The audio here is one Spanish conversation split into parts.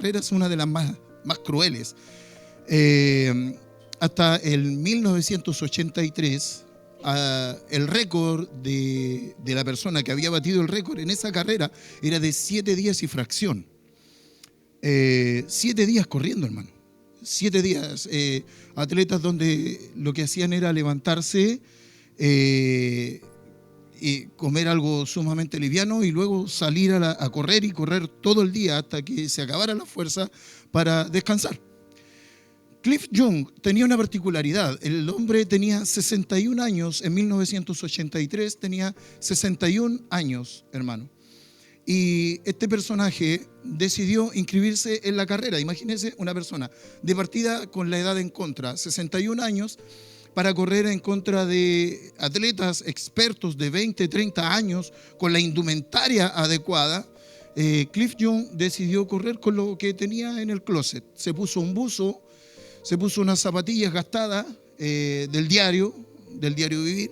carrera es una de las más crueles. Hasta el 1983, el récord de la persona que había batido el récord en esa carrera era de 7 días y fracción. 7 días corriendo, hermano. 7 días. Atletas donde lo que hacían era levantarse y comer algo sumamente liviano y luego salir a correr y correr todo el día hasta que se acabara la fuerza para descansar. Cliff Young tenía una particularidad. El hombre tenía 61 años en 1983, tenía 61 años, hermano. Y este personaje decidió inscribirse en la carrera. Imagínense una persona de partida con la edad en contra, 61 años, para correr en contra de atletas expertos de 20, 30 años, con la indumentaria adecuada. Cliff Young decidió correr con lo que tenía en el closet. Se puso un buzo, se puso unas zapatillas gastadas del diario vivir,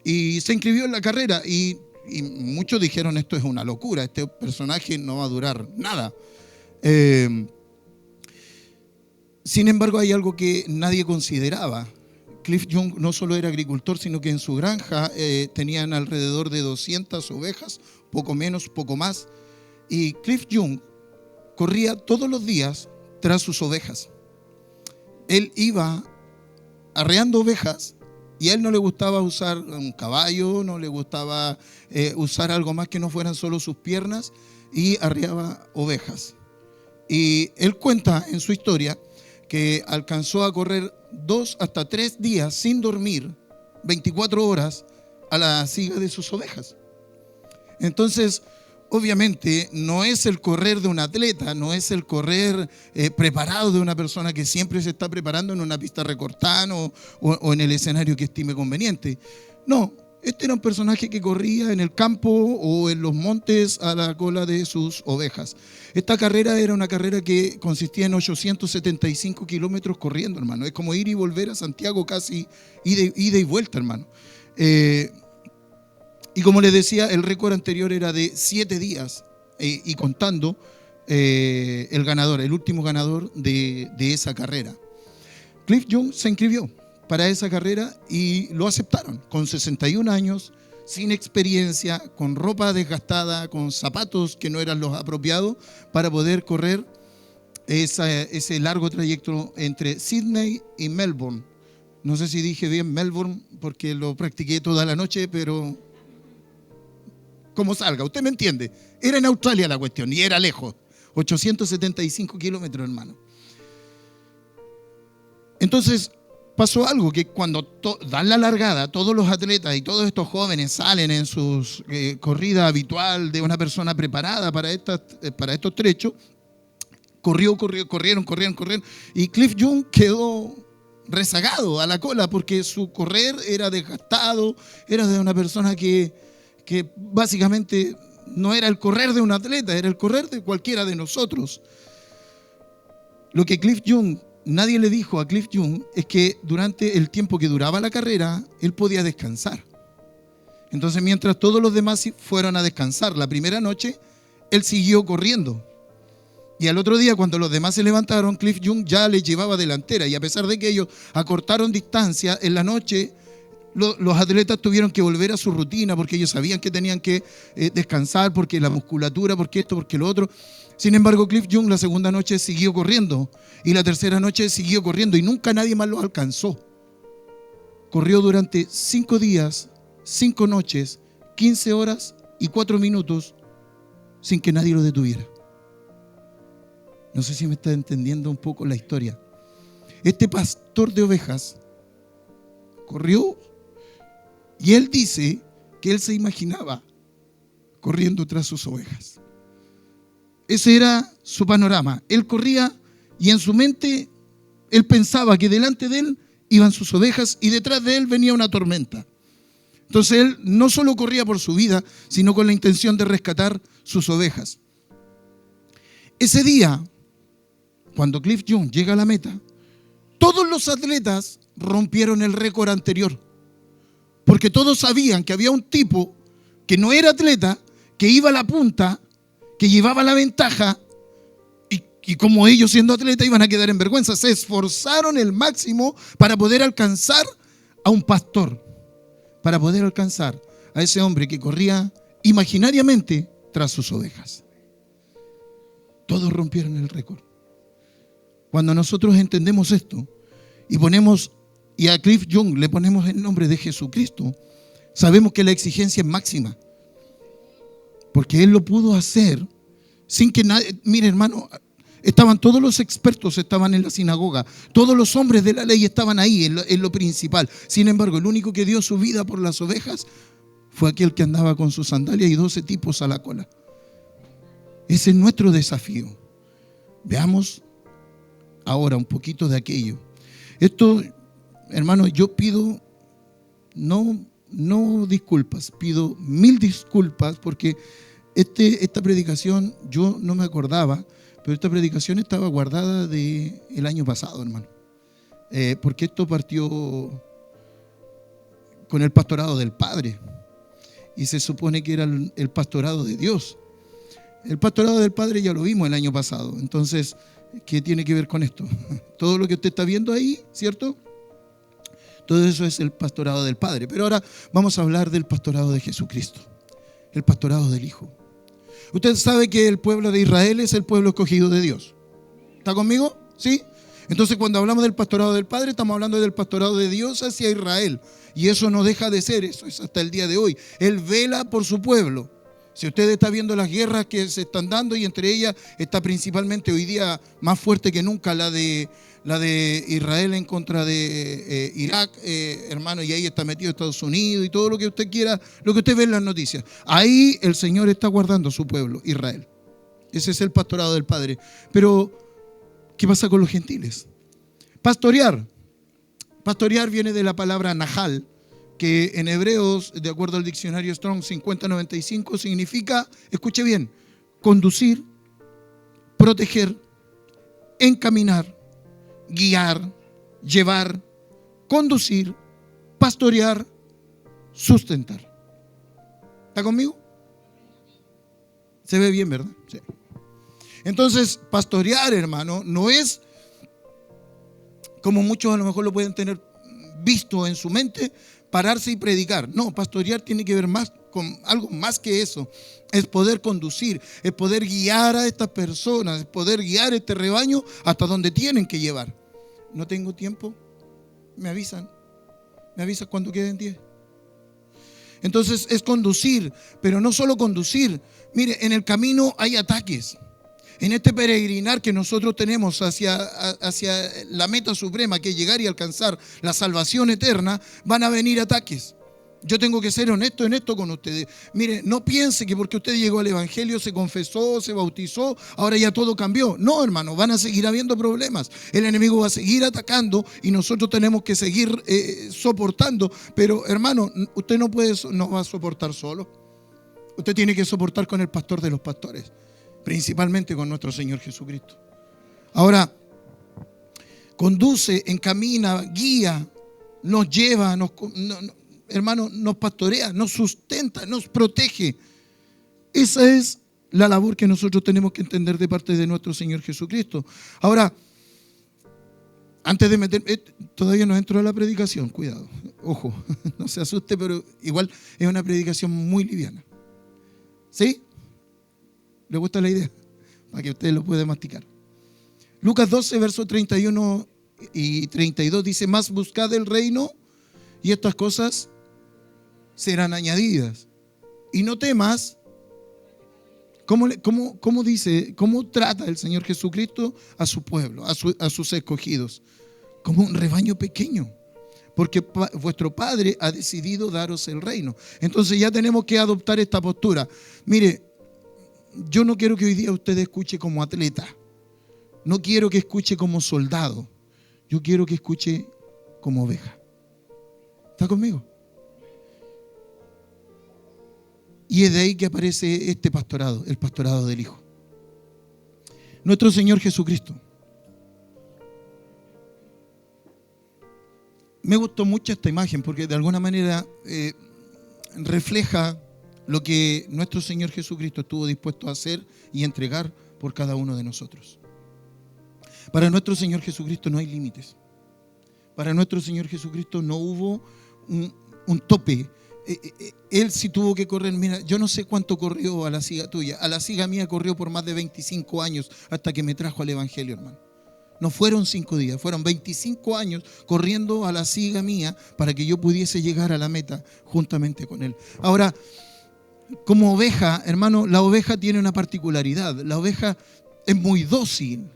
y se inscribió en la carrera. Y muchos dijeron, esto es una locura, este personaje no va a durar nada. Sin embargo, hay algo que nadie consideraba. Cliff Young no solo era agricultor, sino que en su granja tenían alrededor de 200 ovejas, poco menos, poco más. Y Cliff Young corría todos los días tras sus ovejas. Él iba arreando ovejas y a él no le gustaba usar un caballo, no le gustaba usar algo más que no fueran solo sus piernas, y arreaba ovejas. Y él cuenta en su historia que alcanzó a correr 2 hasta 3 días sin dormir, 24 horas a la siga de sus ovejas. Entonces, obviamente, no es el correr de un atleta, no es el correr preparado de una persona que siempre se está preparando en una pista recortada o en el escenario que estime conveniente. No, este era un personaje que corría en el campo o en los montes a la cola de sus ovejas. Esta carrera era una carrera que consistía en 875 kilómetros corriendo, hermano. Es como ir y volver a Santiago casi, ida y vuelta, hermano. Y como les decía, el récord anterior era de 7 días y contando el ganador, el último ganador de esa carrera. Cliff Young se inscribió para esa carrera y lo aceptaron con 61 años, sin experiencia, con ropa desgastada, con zapatos que no eran los apropiados para poder correr ese largo trayecto entre Sydney y Melbourne. No sé si dije bien Melbourne porque lo practiqué toda la noche, pero como salga, usted me entiende. Era en Australia la cuestión y era lejos, 875 kilómetros, hermano. Entonces pasó algo, que cuando dan la largada, todos los atletas y todos estos jóvenes salen en su corrida habitual de una persona preparada para estos trechos. Corrieron, y Cliff Young quedó rezagado a la cola porque su correr era desgastado, era de una persona que básicamente no era el correr de un atleta, era el correr de cualquiera de nosotros. Lo que nadie le dijo a Cliff Young es que durante el tiempo que duraba la carrera, él podía descansar. Entonces, mientras todos los demás fueron a descansar la primera noche, él siguió corriendo. Y al otro día, cuando los demás se levantaron, Cliff Young ya les llevaba delantera. Y a pesar de que ellos acortaron distancia, en la noche los atletas tuvieron que volver a su rutina porque ellos sabían que tenían que descansar, porque la musculatura, porque esto, porque lo otro. Sin embargo, Cliff Young la segunda noche siguió corriendo y la tercera noche siguió corriendo y nunca nadie más lo alcanzó. Corrió durante 5 días, 5 noches, 15 horas y 4 minutos sin que nadie lo detuviera. No sé si me está entendiendo un poco la historia. Este pastor de ovejas corrió y él dice que él se imaginaba corriendo tras sus ovejas. Ese era su panorama. Él corría y en su mente él pensaba que delante de él iban sus ovejas y detrás de él venía una tormenta. Entonces él no solo corría por su vida, sino con la intención de rescatar sus ovejas. Ese día, cuando Cliff Young llega a la meta, todos los atletas rompieron el récord anterior. Porque todos sabían que había un tipo que no era atleta, que iba a la punta, que llevaba la ventaja y Y como ellos siendo atletas iban a quedar en vergüenza, se esforzaron el máximo para poder alcanzar a un pastor, para poder alcanzar a ese hombre que corría imaginariamente tras sus ovejas. Todos rompieron el récord. Cuando nosotros entendemos esto y a Cliff Young le ponemos el nombre de Jesucristo, sabemos que la exigencia es máxima. Porque él lo pudo hacer sin que nadie... Mire, hermano, estaban todos los expertos, estaban en la sinagoga. Todos los hombres de la ley estaban ahí, en lo principal. Sin embargo, el único que dio su vida por las ovejas fue aquel que andaba con sus sandalias y 12 tipos a la cola. Ese es nuestro desafío. Veamos ahora un poquito de aquello. Esto, hermano, yo pido no disculpas, pido 1000 disculpas porque esta predicación yo no me acordaba, pero esta predicación estaba guardada del año pasado, hermano. Porque esto partió con el pastorado del Padre y se supone que era el pastorado de Dios. El pastorado del Padre ya lo vimos el año pasado. Entonces, ¿qué tiene que ver con esto? Todo lo que usted está viendo ahí, ¿cierto? Todo eso es el pastorado del Padre. Pero ahora vamos a hablar del pastorado de Jesucristo, el pastorado del Hijo. Usted sabe que el pueblo de Israel es el pueblo escogido de Dios. ¿Está conmigo? ¿Sí? Entonces, cuando hablamos del pastorado del Padre, estamos hablando del pastorado de Dios hacia Israel. Y eso no deja de ser, eso es hasta el día de hoy. Él vela por su pueblo. Si usted está viendo las guerras que se están dando, y entre ellas está principalmente hoy día más fuerte que nunca la de Israel en contra de Irak, hermano, y ahí está metido Estados Unidos y todo lo que usted quiera, lo que usted ve en las noticias. Ahí el Señor está guardando a su pueblo, Israel. Ese es el pastorado del Padre. Pero, ¿qué pasa con los gentiles? Pastorear. Pastorear viene de la palabra nahal, que en hebreos, de acuerdo al diccionario Strong 5095, significa, escuche bien, conducir, proteger, encaminar, guiar, llevar, conducir, pastorear, sustentar. ¿Está conmigo? Se ve bien, ¿verdad? Sí. Entonces, pastorear, hermano, no es como muchos a lo mejor lo pueden tener visto en su mente, pararse y predicar. No, pastorear tiene que ver más con algo más que eso. Es poder conducir, es poder guiar a estas personas, es poder guiar este rebaño hasta donde tienen que llevar. No tengo tiempo, me avisan cuando queden 10. Entonces es conducir, pero no solo conducir. Mire, en el camino hay ataques. En este peregrinar que nosotros tenemos hacia la meta suprema, que es llegar y alcanzar la salvación eterna, van a venir ataques. Yo tengo que ser honesto en esto con ustedes. Mire, no piense que porque usted llegó al Evangelio, se confesó, se bautizó, ahora ya todo cambió. No, hermano, van a seguir habiendo problemas. El enemigo va a seguir atacando y nosotros tenemos que seguir soportando. Pero, hermano, usted no va a soportar solo. Usted tiene que soportar con el pastor de los pastores, principalmente con nuestro Señor Jesucristo. Ahora, conduce, encamina, guía, nos lleva, hermano, nos pastorea, nos sustenta, nos protege. Esa es la labor que nosotros tenemos que entender de parte de nuestro Señor Jesucristo. Ahora, antes de meter, todavía no entro a la predicación, cuidado, ojo, no se asuste, pero igual es una predicación muy liviana. ¿Sí? ¿Le gusta la idea? Para que usted lo pueda masticar. Lucas 12, versos 31 y 32 dice: más buscad el reino y estas cosas serán añadidas. Y no temas. ¿Cómo dice? ¿Cómo trata el Señor Jesucristo a su pueblo, a sus escogidos? Como un rebaño pequeño. Porque vuestro Padre ha decidido daros el reino. Entonces ya tenemos que adoptar esta postura. Mire, yo no quiero que hoy día usted escuche como atleta. No quiero que escuche como soldado. Yo quiero que escuche como oveja. ¿Está conmigo? Y es de ahí que aparece este pastorado, el pastorado del Hijo. Nuestro Señor Jesucristo. Me gustó mucho esta imagen porque de alguna manera refleja lo que nuestro Señor Jesucristo estuvo dispuesto a hacer y entregar por cada uno de nosotros. Para nuestro Señor Jesucristo no hay límites. Para nuestro Señor Jesucristo no hubo un tope. Él sí tuvo que correr. Mira, yo no sé cuánto corrió a la siga tuya. A la siga mía corrió por más de 25 años hasta que me trajo al Evangelio, hermano. No fueron 5 días, fueron 25 años corriendo a la siga mía para que yo pudiese llegar a la meta juntamente con Él. Ahora, como oveja, hermano, la oveja tiene una particularidad. La oveja es muy dócil,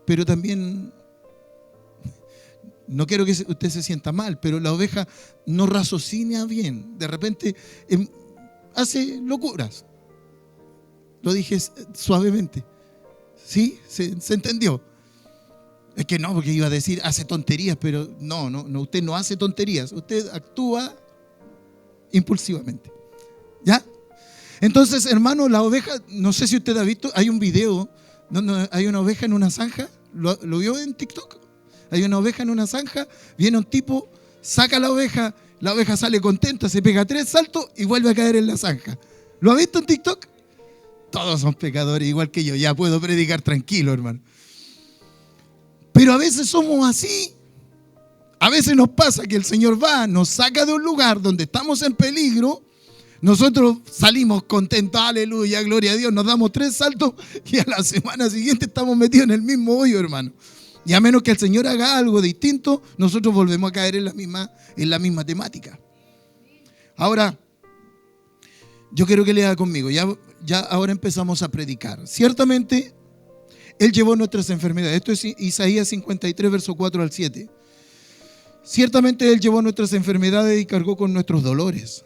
pero también, no quiero que usted se sienta mal, pero la oveja no raciocina bien. De repente hace locuras. Lo dije suavemente. ¿Sí? ¿Se entendió? Es que no, porque iba a decir hace tonterías, pero no, usted no hace tonterías. Usted actúa impulsivamente. ¿Ya? Entonces, hermano, la oveja, no sé si usted ha visto, hay un video donde hay una oveja en una zanja. ¿Lo vio en TikTok? Hay una oveja en una zanja, viene un tipo, saca la oveja sale contenta, se pega 3 saltos y vuelve a caer en la zanja. ¿Lo ha visto en TikTok? Todos son pecadores, igual que yo. Ya puedo predicar tranquilo, hermano. Pero a veces somos así. A veces nos pasa que el Señor nos saca de un lugar donde estamos en peligro. Nosotros salimos contentos, aleluya, gloria a Dios. Nos damos 3 saltos y a la semana siguiente estamos metidos en el mismo hoyo, hermano. Y a menos que el Señor haga algo distinto, nosotros volvemos a caer en la misma temática. Ahora, yo quiero que lea conmigo. Ya ahora empezamos a predicar. Ciertamente, Él llevó nuestras enfermedades. Esto es Isaías 53, verso 4 al 7. Ciertamente Él llevó nuestras enfermedades y cargó con nuestros dolores.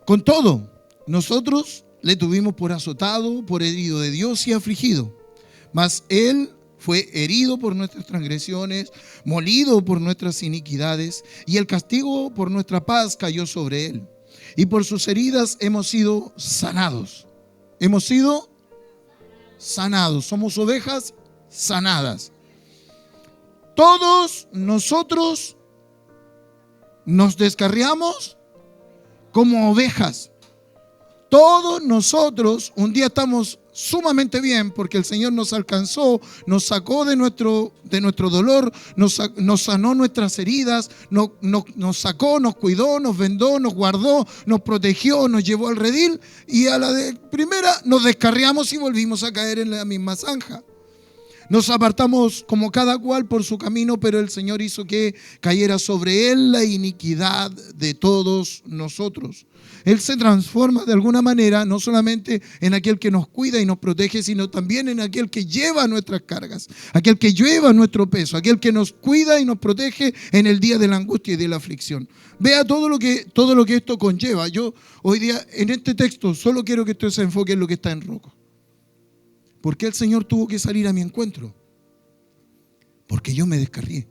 Con todo, nosotros le tuvimos por azotado, por herido de Dios y afligido. Mas Él fue herido por nuestras transgresiones, molido por nuestras iniquidades, y el castigo por nuestra paz cayó sobre Él. Y por sus heridas hemos sido sanados. Hemos sido sanados. Somos ovejas sanadas. Todos nosotros nos descarriamos como ovejas. Todos nosotros un día estamos sumamente bien porque el Señor nos alcanzó, nos sacó de nuestro dolor, nos sanó nuestras heridas, nos sacó, nos cuidó, nos vendó, nos guardó, nos protegió, nos llevó al redil, y a la de primera nos descarriamos y volvimos a caer en la misma zanja. Nos apartamos como cada cual por su camino, pero el Señor hizo que cayera sobre Él la iniquidad de todos nosotros. Él se transforma de alguna manera, no solamente en aquel que nos cuida y nos protege, sino también en aquel que lleva nuestras cargas, aquel que lleva nuestro peso, aquel que nos cuida y nos protege en el día de la angustia y de la aflicción. Vea todo lo que esto conlleva. Yo hoy día en este texto solo quiero que usted se enfoque en lo que está en rojo. ¿Por qué el Señor tuvo que salir a mi encuentro? Porque yo me descarrié.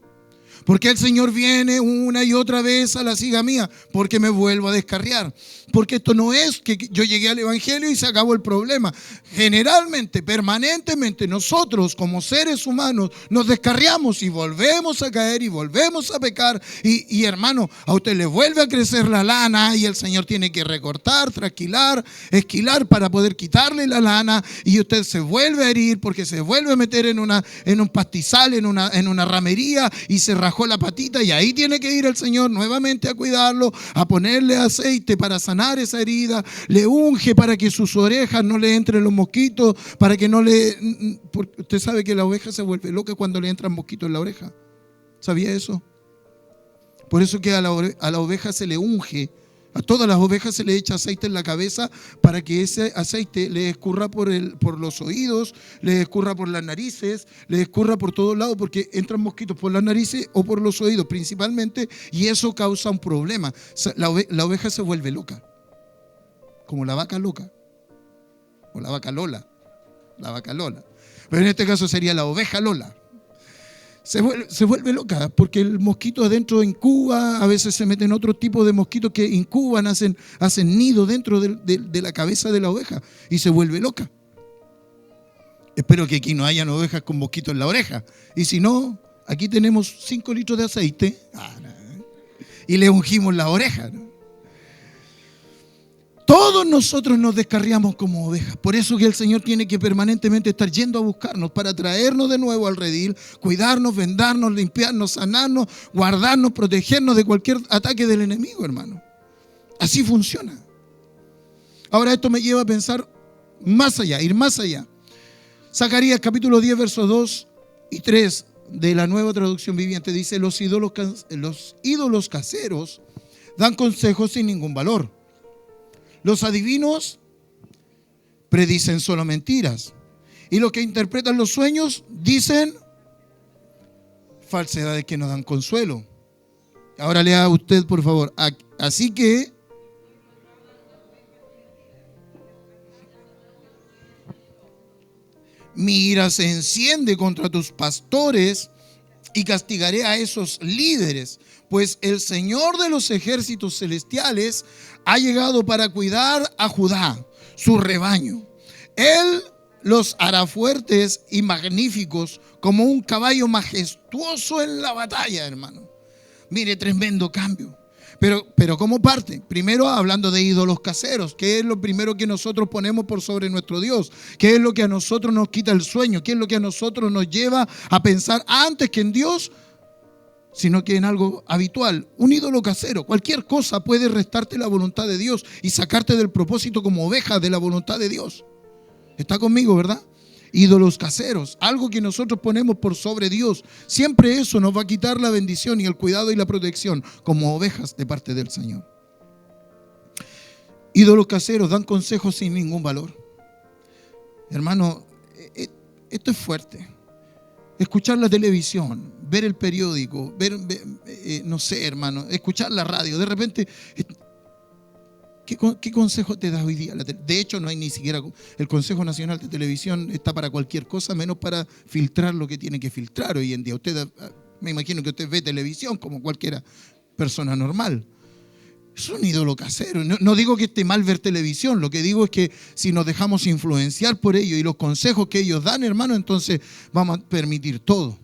¿Por qué el Señor viene una y otra vez a la siga mía? Porque me vuelvo a descarriar. Porque esto no es que yo llegué al Evangelio y se acabó el problema. Generalmente, permanentemente, nosotros como seres humanos nos descarriamos y volvemos a caer y volvemos a pecar. Y hermano, a usted le vuelve a crecer la lana y el Señor tiene que recortar, trasquilar, esquilar para poder quitarle la lana, y usted se vuelve a herir porque se vuelve a meter en un pastizal, en una ramería, y se rajó la patita, y ahí tiene que ir el Señor nuevamente a cuidarlo, a ponerle aceite para sanar esa herida, le unge para que sus orejas no le entren los mosquitos, para que no le... Usted sabe que la oveja se vuelve loca cuando le entran mosquitos en la oreja. ¿Sabía eso? Por eso que a la oveja se le unge, a todas las ovejas se le echa aceite en la cabeza para que ese aceite le escurra por los oídos, le escurra por las narices, le escurra por todos lados, porque entran mosquitos por las narices o por los oídos principalmente, y eso causa un problema. La oveja se vuelve loca, como la vaca loca, o la vaca Lola, pero en este caso sería la oveja Lola. Se vuelve loca porque el mosquito adentro incuba, a veces se meten otro tipo de mosquitos que incuban, hacen nido dentro de la cabeza de la oveja y se vuelve loca. Espero que aquí no hayan ovejas con mosquitos en la oreja, y si no, aquí tenemos 5 litros de aceite y le ungimos la oreja, ¿no? Todos nosotros nos descarriamos como ovejas. Por eso que el Señor tiene que permanentemente estar yendo a buscarnos para traernos de nuevo al redil, cuidarnos, vendarnos, limpiarnos, sanarnos, guardarnos, protegernos de cualquier ataque del enemigo, hermano. Así funciona. Ahora esto me lleva a pensar más allá, ir más allá. Zacarías capítulo 10, versos 2 y 3 de la Nueva Traducción Viviente dice: los ídolos caseros dan consejos sin ningún valor. Los adivinos predicen solo mentiras. Y los que interpretan los sueños dicen falsedades que no dan consuelo. Ahora lea usted, por favor. Así que mi ira se enciende contra tus pastores y castigaré a esos líderes, pues el Señor de los ejércitos celestiales ha llegado para cuidar a Judá, su rebaño. Él los hará fuertes y magníficos como un caballo majestuoso en la batalla, hermano. Mire, tremendo cambio. Pero ¿cómo parte? Primero hablando de ídolos caseros, que es lo primero que nosotros ponemos por sobre nuestro Dios, que es lo que a nosotros nos quita el sueño, que es lo que a nosotros nos lleva a pensar antes que en Dios, sino que en algo habitual. Un ídolo casero, cualquier cosa puede restarte la voluntad de Dios y sacarte del propósito como oveja de la voluntad de Dios. ¿Está conmigo, verdad? Ídolos caseros, algo que nosotros ponemos por sobre Dios. Siempre eso nos va a quitar la bendición y el cuidado y la protección como ovejas de parte del Señor. Ídolos caseros dan consejos sin ningún valor. Hermano, esto es fuerte. Escuchar la televisión, ver el periódico, no sé, hermano, escuchar la radio. De repente, ¿qué consejo te da hoy día? De hecho, no hay ni siquiera el Consejo Nacional de Televisión, está para cualquier cosa, menos para filtrar lo que tiene que filtrar hoy en día. Me imagino que usted ve televisión como cualquier persona normal. Es un ídolo casero. No digo que esté mal ver televisión, lo que digo es que si nos dejamos influenciar por ello y los consejos que ellos dan, hermano, entonces vamos a permitir todo.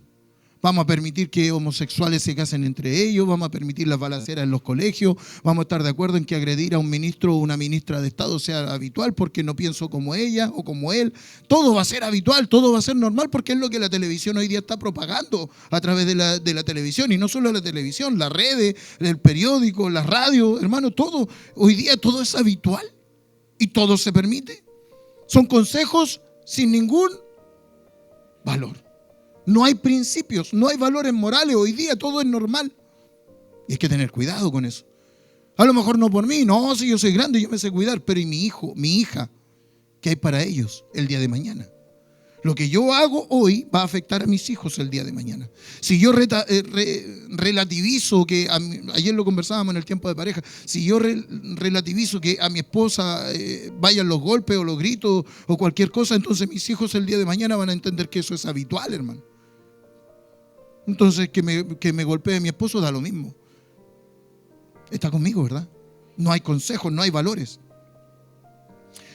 Vamos a permitir que homosexuales se casen entre ellos, vamos a permitir las balaceras en los colegios, vamos a estar de acuerdo en que agredir a un ministro o una ministra de Estado sea habitual porque no pienso como ella o como él. Todo va a ser habitual, todo va a ser normal porque es lo que la televisión hoy día está propagando a través de la televisión. Y no solo la televisión, las redes, el periódico, la radio, hermano, todo. Hoy día todo es habitual y todo se permite. Son consejos sin ningún valor. No hay principios, no hay valores morales. Hoy día todo es normal. Y hay que tener cuidado con eso. A lo mejor no por mí, no, si yo soy grande, yo me sé cuidar. Pero ¿y mi hijo, mi hija? ¿Qué hay para ellos el día de mañana? Lo que yo hago hoy va a afectar a mis hijos el día de mañana. Si yo relativizo que, ayer lo conversábamos en el tiempo de pareja, si yo relativizo que a mi esposa vayan los golpes o los gritos o cualquier cosa, entonces mis hijos el día de mañana van a entender que eso es habitual, hermano. Entonces que me golpee mi esposo da lo mismo. Está conmigo, ¿verdad? No hay consejos, no hay valores.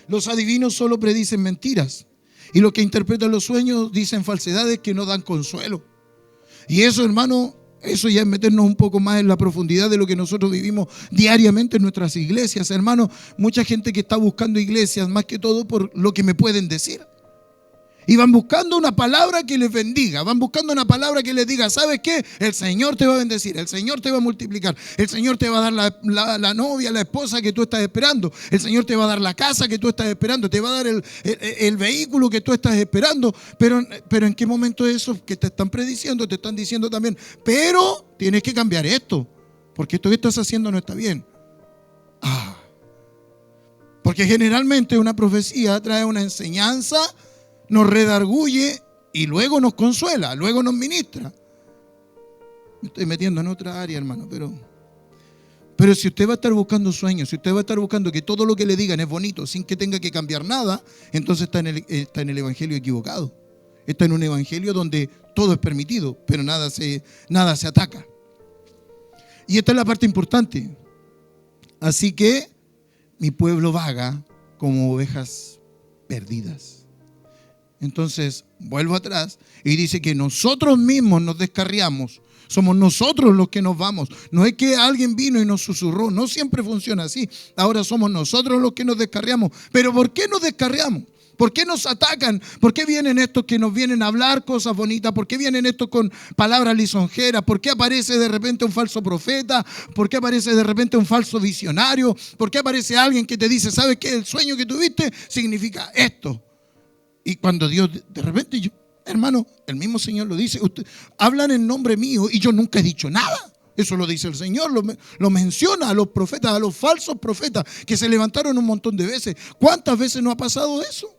Los adivinos solo predicen mentiras. Y los que interpretan los sueños dicen falsedades que no dan consuelo. Y eso, hermano, eso ya es meternos un poco más en la profundidad de lo que nosotros vivimos diariamente en nuestras iglesias. Hermano, mucha gente que está buscando iglesias más que todo por lo que me pueden decir. Y van buscando una palabra que les bendiga, van buscando una palabra que les diga, ¿sabes qué? El Señor te va a bendecir, el Señor te va a multiplicar, el Señor te va a dar la novia, la esposa que tú estás esperando, el Señor te va a dar la casa que tú estás esperando, te va a dar el vehículo que tú estás esperando, pero ¿en qué momento eso que te están prediciendo, te están diciendo también, pero tienes que cambiar esto, porque esto que estás haciendo no está bien? Porque generalmente una profecía trae una enseñanza, nos redarguye y luego nos consuela, luego nos ministra. Me estoy metiendo en otra área, hermano, pero si usted va a estar buscando sueños, si usted va a estar buscando que todo lo que le digan es bonito sin que tenga que cambiar nada, entonces está en el evangelio equivocado. Está en un evangelio donde todo es permitido, pero nada se ataca. Y esta es la parte importante. Así que mi pueblo vaga como ovejas perdidas. Entonces, vuelvo atrás y dice que nosotros mismos nos descarriamos. Somos nosotros los que nos vamos. No es que alguien vino y nos susurró. No siempre funciona así. Ahora somos nosotros los que nos descarriamos. ¿Pero por qué nos descarriamos? ¿Por qué nos atacan? ¿Por qué vienen estos que nos vienen a hablar cosas bonitas? ¿Por qué vienen estos con palabras lisonjeras? ¿Por qué aparece de repente un falso profeta? ¿Por qué aparece de repente un falso visionario? ¿Por qué aparece alguien que te dice, ¿sabes qué? El sueño que tuviste significa esto. Y cuando Dios, de repente yo, hermano, el mismo Señor lo dice, usted, hablan en nombre mío y yo nunca he dicho nada. Eso lo dice el Señor, lo menciona a los profetas, a los falsos profetas que se levantaron un montón de veces. ¿Cuántas veces no ha pasado eso?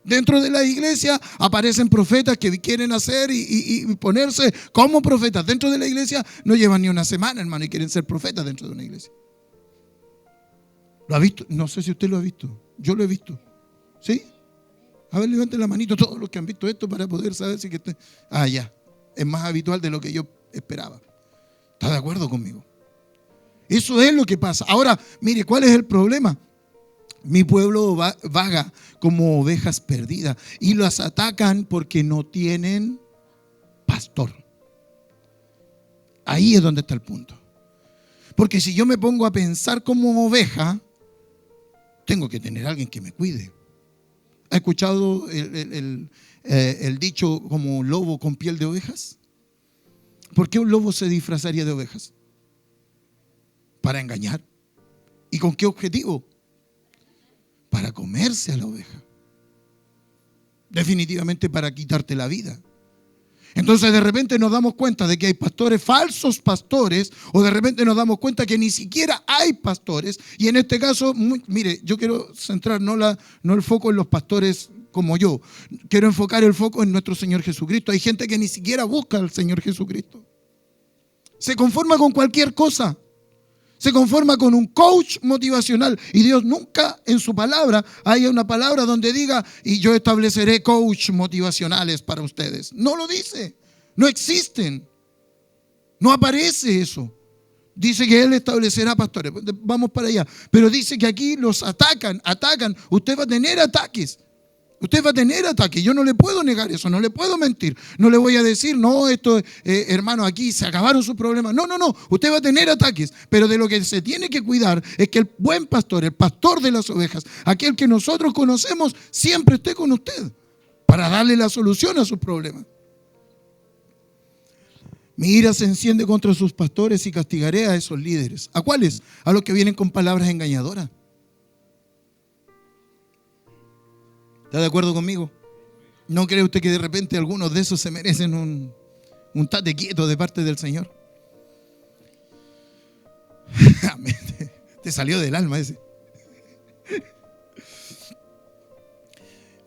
Dentro de la iglesia aparecen profetas que quieren hacer y ponerse como profetas. Dentro de la iglesia no llevan ni una semana, hermano, y quieren ser profetas dentro de una iglesia. ¿Lo ha visto? No sé si usted lo ha visto. Yo lo he visto. ¿Sí? A ver, levanten la manito todos los que han visto esto para poder saber si que está. Ah, ya. Es más habitual de lo que yo esperaba. ¿Está de acuerdo conmigo? Eso es lo que pasa. Ahora, mire, ¿cuál es el problema? Mi pueblo vaga como ovejas perdidas y las atacan porque no tienen pastor. Ahí es donde está el punto. Porque si yo me pongo a pensar como oveja, tengo que tener a alguien que me cuide. ¿Ha escuchado el dicho como lobo con piel de ovejas? ¿Por qué un lobo se disfrazaría de ovejas? Para engañar. ¿Y con qué objetivo? Para comerse a la oveja. Definitivamente para quitarte la vida. Entonces de repente nos damos cuenta de que hay pastores, falsos pastores, o de repente nos damos cuenta que ni siquiera hay pastores. Y en este caso, mire, yo quiero centrar no el foco en los pastores como yo. Quiero enfocar el foco en nuestro Señor Jesucristo. Hay gente que ni siquiera busca al Señor Jesucristo. Se conforma con cualquier cosa. Se conforma con un coach motivacional. Y Dios nunca en su palabra hay una palabra donde diga, y yo estableceré coach motivacionales para ustedes. No lo dice. No existen. No aparece eso. Dice que Él establecerá pastores. Vamos para allá. Pero dice que aquí los atacan. Usted va a tener ataques. Usted va a tener ataques. Yo no le puedo negar eso, no le puedo mentir. No le voy a decir, no, esto, hermano, aquí se acabaron sus problemas. No. Usted va a tener ataques. Pero de lo que se tiene que cuidar es que el buen pastor, el pastor de las ovejas, aquel que nosotros conocemos, siempre esté con usted para darle la solución a sus problemas. Mi ira se enciende contra sus pastores y castigaré a esos líderes. ¿A cuáles? A los que vienen con palabras engañadoras. ¿Está de acuerdo conmigo? ¿No cree usted que de repente algunos de esos se merecen un tate quieto de parte del Señor? Te salió del alma ese.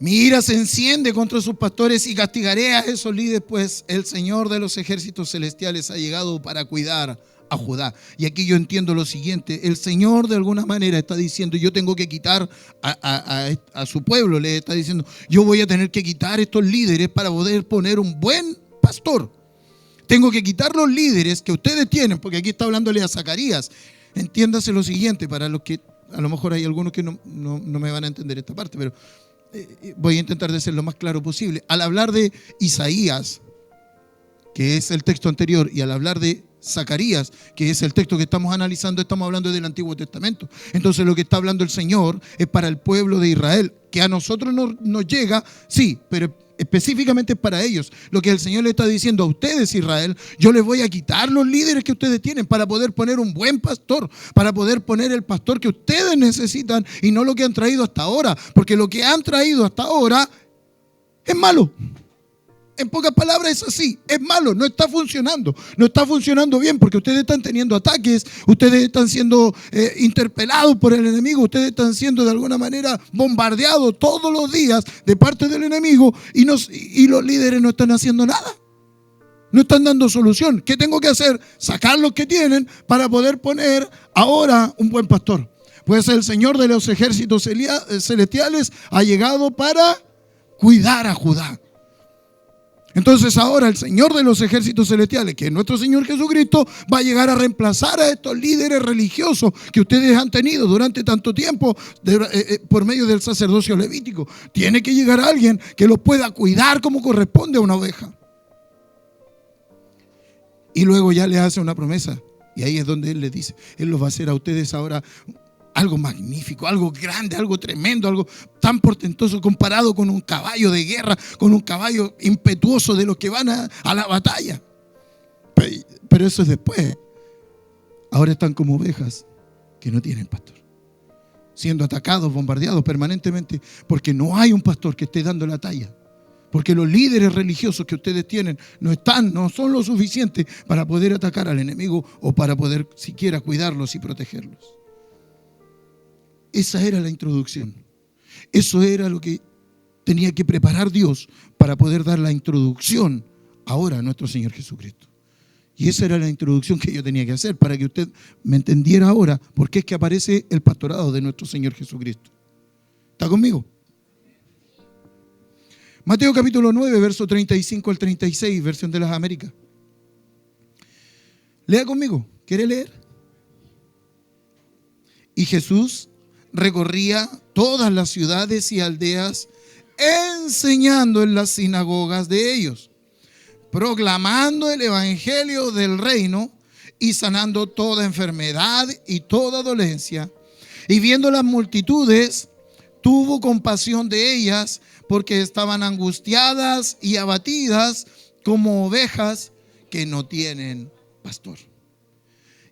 Mi ira se enciende contra sus pastores y castigaré a esos líderes, pues el Señor de los ejércitos celestiales ha llegado para cuidar a Judá. Y aquí yo entiendo lo siguiente: el Señor de alguna manera está diciendo, yo tengo que quitar a su pueblo, le está diciendo, yo voy a tener que quitar estos líderes para poder poner un buen pastor. Tengo que quitar los líderes que ustedes tienen, porque aquí está hablándole a Zacarías. Entiéndase lo siguiente, para los que a lo mejor hay algunos que no me van a entender esta parte, pero voy a intentar de ser lo más claro posible. Al hablar de Isaías, que es el texto anterior, y al hablar de Zacarías, que es el texto que estamos analizando, estamos hablando del Antiguo Testamento. Entonces lo que está hablando el Señor es para el pueblo de Israel, que a nosotros nos llega, sí, pero específicamente para ellos. Lo que el Señor le está diciendo a ustedes, Israel, yo les voy a quitar los líderes que ustedes tienen para poder poner un buen pastor, para poder poner el pastor que ustedes necesitan y no lo que han traído hasta ahora, porque lo que han traído hasta ahora es malo. En pocas palabras es así, es malo, no está funcionando bien, porque ustedes están teniendo ataques, ustedes están siendo interpelados por el enemigo, ustedes están siendo de alguna manera bombardeados todos los días de parte del enemigo y los líderes no están haciendo nada, no están dando solución. ¿Qué tengo que hacer? Sacar los que tienen para poder poner ahora un buen pastor. Pues el Señor de los ejércitos celestiales ha llegado para cuidar a Judá. Entonces ahora el Señor de los ejércitos celestiales, que es nuestro Señor Jesucristo, va a llegar a reemplazar a estos líderes religiosos que ustedes han tenido durante tanto tiempo por medio del sacerdocio levítico. Tiene que llegar alguien que los pueda cuidar como corresponde a una oveja. Y luego ya le hace una promesa. Y ahí es donde Él les dice, Él los va a hacer a ustedes ahora algo magnífico, algo grande, algo tremendo, algo tan portentoso comparado con un caballo de guerra, con un caballo impetuoso de los que van a la batalla. Pero eso es después. Ahora están como ovejas que no tienen pastor, siendo atacados, bombardeados permanentemente, porque no hay un pastor que esté dando la talla. Porque los líderes religiosos que ustedes tienen no son lo suficiente para poder atacar al enemigo o para poder siquiera cuidarlos y protegerlos. Esa era la introducción. Eso era lo que tenía que preparar Dios para poder dar la introducción ahora a nuestro Señor Jesucristo. Y esa era la introducción que yo tenía que hacer para que usted me entendiera ahora por qué es que aparece el pastorado de nuestro Señor Jesucristo. ¿Está conmigo? Mateo capítulo 9, verso 35 al 36, versión de las Américas. Lea conmigo. ¿Quiere leer? Y Jesús recorría todas las ciudades y aldeas, enseñando en las sinagogas de ellos, proclamando el evangelio del reino y sanando toda enfermedad y toda dolencia. Y viendo las multitudes, tuvo compasión de ellas, porque estaban angustiadas y abatidas como ovejas que no tienen pastor.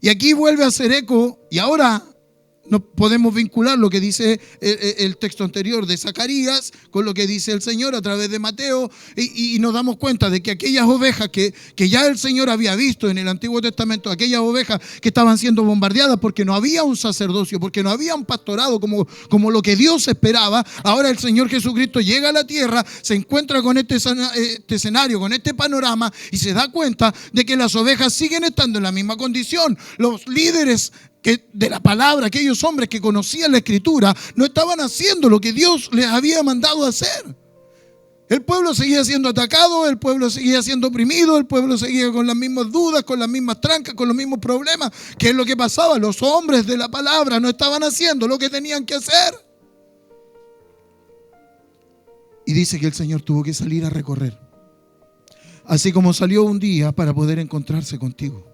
Y aquí vuelve a hacer eco, y ahora no podemos vincular lo que dice el texto anterior de Zacarías con lo que dice el Señor a través de Mateo, y nos damos cuenta de que aquellas ovejas que ya el Señor había visto en el Antiguo Testamento, aquellas ovejas que estaban siendo bombardeadas porque no había un sacerdocio, porque no había un pastorado como lo que Dios esperaba, ahora el Señor Jesucristo llega a la tierra, se encuentra con este escenario, con este panorama, y se da cuenta de que las ovejas siguen estando en la misma condición. Los líderes de la palabra, aquellos hombres que conocían la Escritura, no estaban haciendo lo que Dios les había mandado hacer. El pueblo seguía siendo atacado, el pueblo seguía siendo oprimido, el pueblo seguía con las mismas dudas, con las mismas trancas, con los mismos problemas. ¿Qué es lo que pasaba? Los hombres de la palabra no estaban haciendo lo que tenían que hacer. Y dice que el Señor tuvo que salir a recorrer. Así como salió un día para poder encontrarse contigo.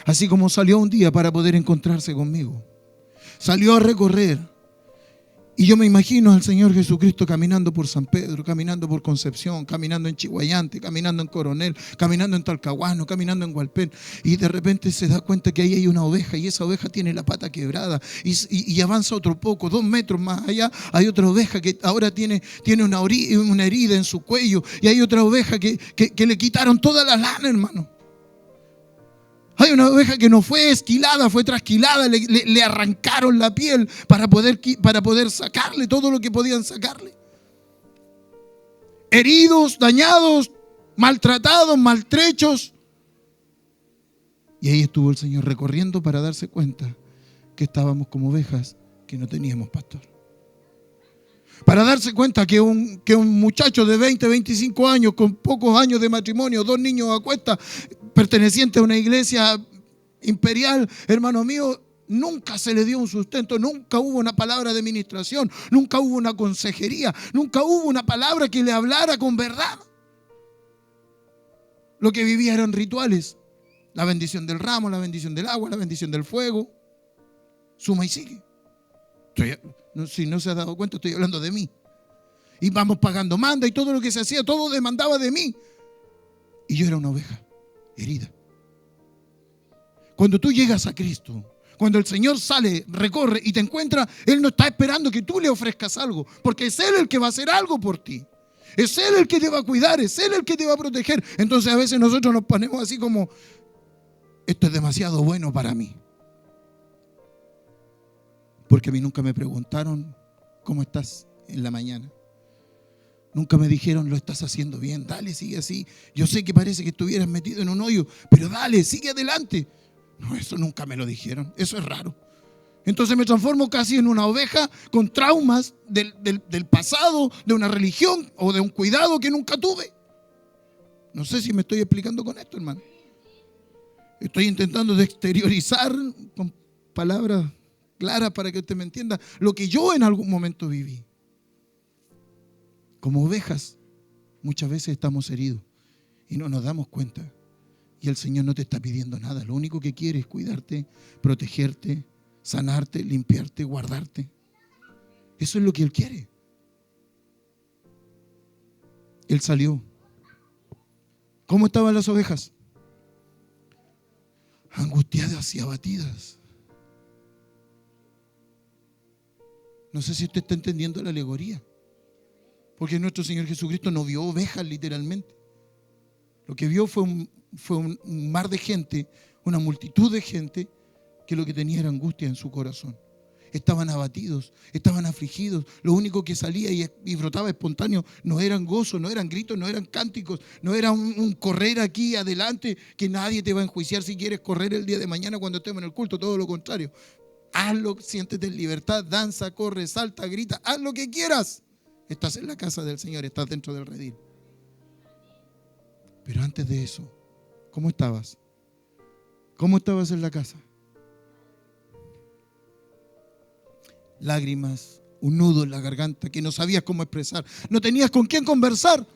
Así como salió un día para poder encontrarse conmigo. Salió a recorrer. Y yo me imagino al Señor Jesucristo caminando por San Pedro, caminando por Concepción, caminando en Chihuayante, caminando en Coronel, caminando en Talcahuano, caminando en Hualpén. Y de repente se da cuenta que ahí hay una oveja y esa oveja tiene la pata quebrada. Y avanza otro poco, 2 metros más allá, hay otra oveja que ahora tiene una herida en su cuello. Y hay otra oveja que le quitaron toda la lana, hermano. Hay una oveja que no fue esquilada, fue trasquilada, le arrancaron la piel para poder sacarle todo lo que podían sacarle. Heridos, dañados, maltratados, maltrechos. Y ahí estuvo el Señor recorriendo para darse cuenta que estábamos como ovejas que no teníamos pastor. Para darse cuenta que un muchacho de 20, 25 años, con pocos años de matrimonio, 2 niños a cuesta, perteneciente a una iglesia imperial, hermano mío, nunca se le dio un sustento, nunca hubo una palabra de administración, nunca hubo una consejería, nunca hubo una palabra que le hablara con verdad. Lo que vivía eran rituales, la bendición del ramo, la bendición del agua, la bendición del fuego, suma y sigue. Si no se ha dado cuenta, estoy hablando de mí. Y vamos pagando manda y todo lo que se hacía, todo demandaba de mí. Y yo era una oveja herida. Cuando tú llegas a Cristo, cuando el Señor sale, recorre y te encuentra, Él no está esperando que tú le ofrezcas algo, porque es Él el que va a hacer algo por ti. Es Él el que te va a cuidar, es Él el que te va a proteger. Entonces a veces nosotros nos ponemos así como, esto es demasiado bueno para mí. Porque a mí nunca me preguntaron cómo estás en la mañana. Nunca me dijeron, lo estás haciendo bien, dale, sigue así. Yo sé que parece que estuvieras metido en un hoyo, pero dale, sigue adelante. No, eso nunca me lo dijeron, eso es raro. Entonces me transformo casi en una oveja con traumas del pasado, de una religión o de un cuidado que nunca tuve. No sé si me estoy explicando con esto, hermano. Estoy intentando de exteriorizar con palabras claras para que usted me entienda lo que yo en algún momento viví. Como ovejas, muchas veces estamos heridos y no nos damos cuenta. Y el Señor no te está pidiendo nada. Lo único que quiere es cuidarte, protegerte, sanarte, limpiarte, guardarte. Eso es lo que Él quiere. Él salió. ¿Cómo estaban las ovejas? Angustiadas y abatidas. No sé si usted está entendiendo la alegoría. Porque nuestro Señor Jesucristo no vio ovejas literalmente. Lo que vio fue un mar de gente, una multitud de gente que lo que tenía era angustia en su corazón. Estaban abatidos, estaban afligidos. Lo único que salía y brotaba espontáneo no eran gozos, no eran gritos, no eran cánticos, no era un correr aquí adelante, que nadie te va a enjuiciar si quieres correr el día de mañana cuando estemos en el culto. Todo lo contrario. Hazlo, siéntete en libertad, danza, corre, salta, grita, haz lo que quieras. Estás en la casa del Señor, estás dentro del redil. Pero antes de eso, ¿cómo estabas? ¿Cómo estabas en la casa? Lágrimas, un nudo en la garganta que no sabías cómo expresar. No tenías con quién conversar.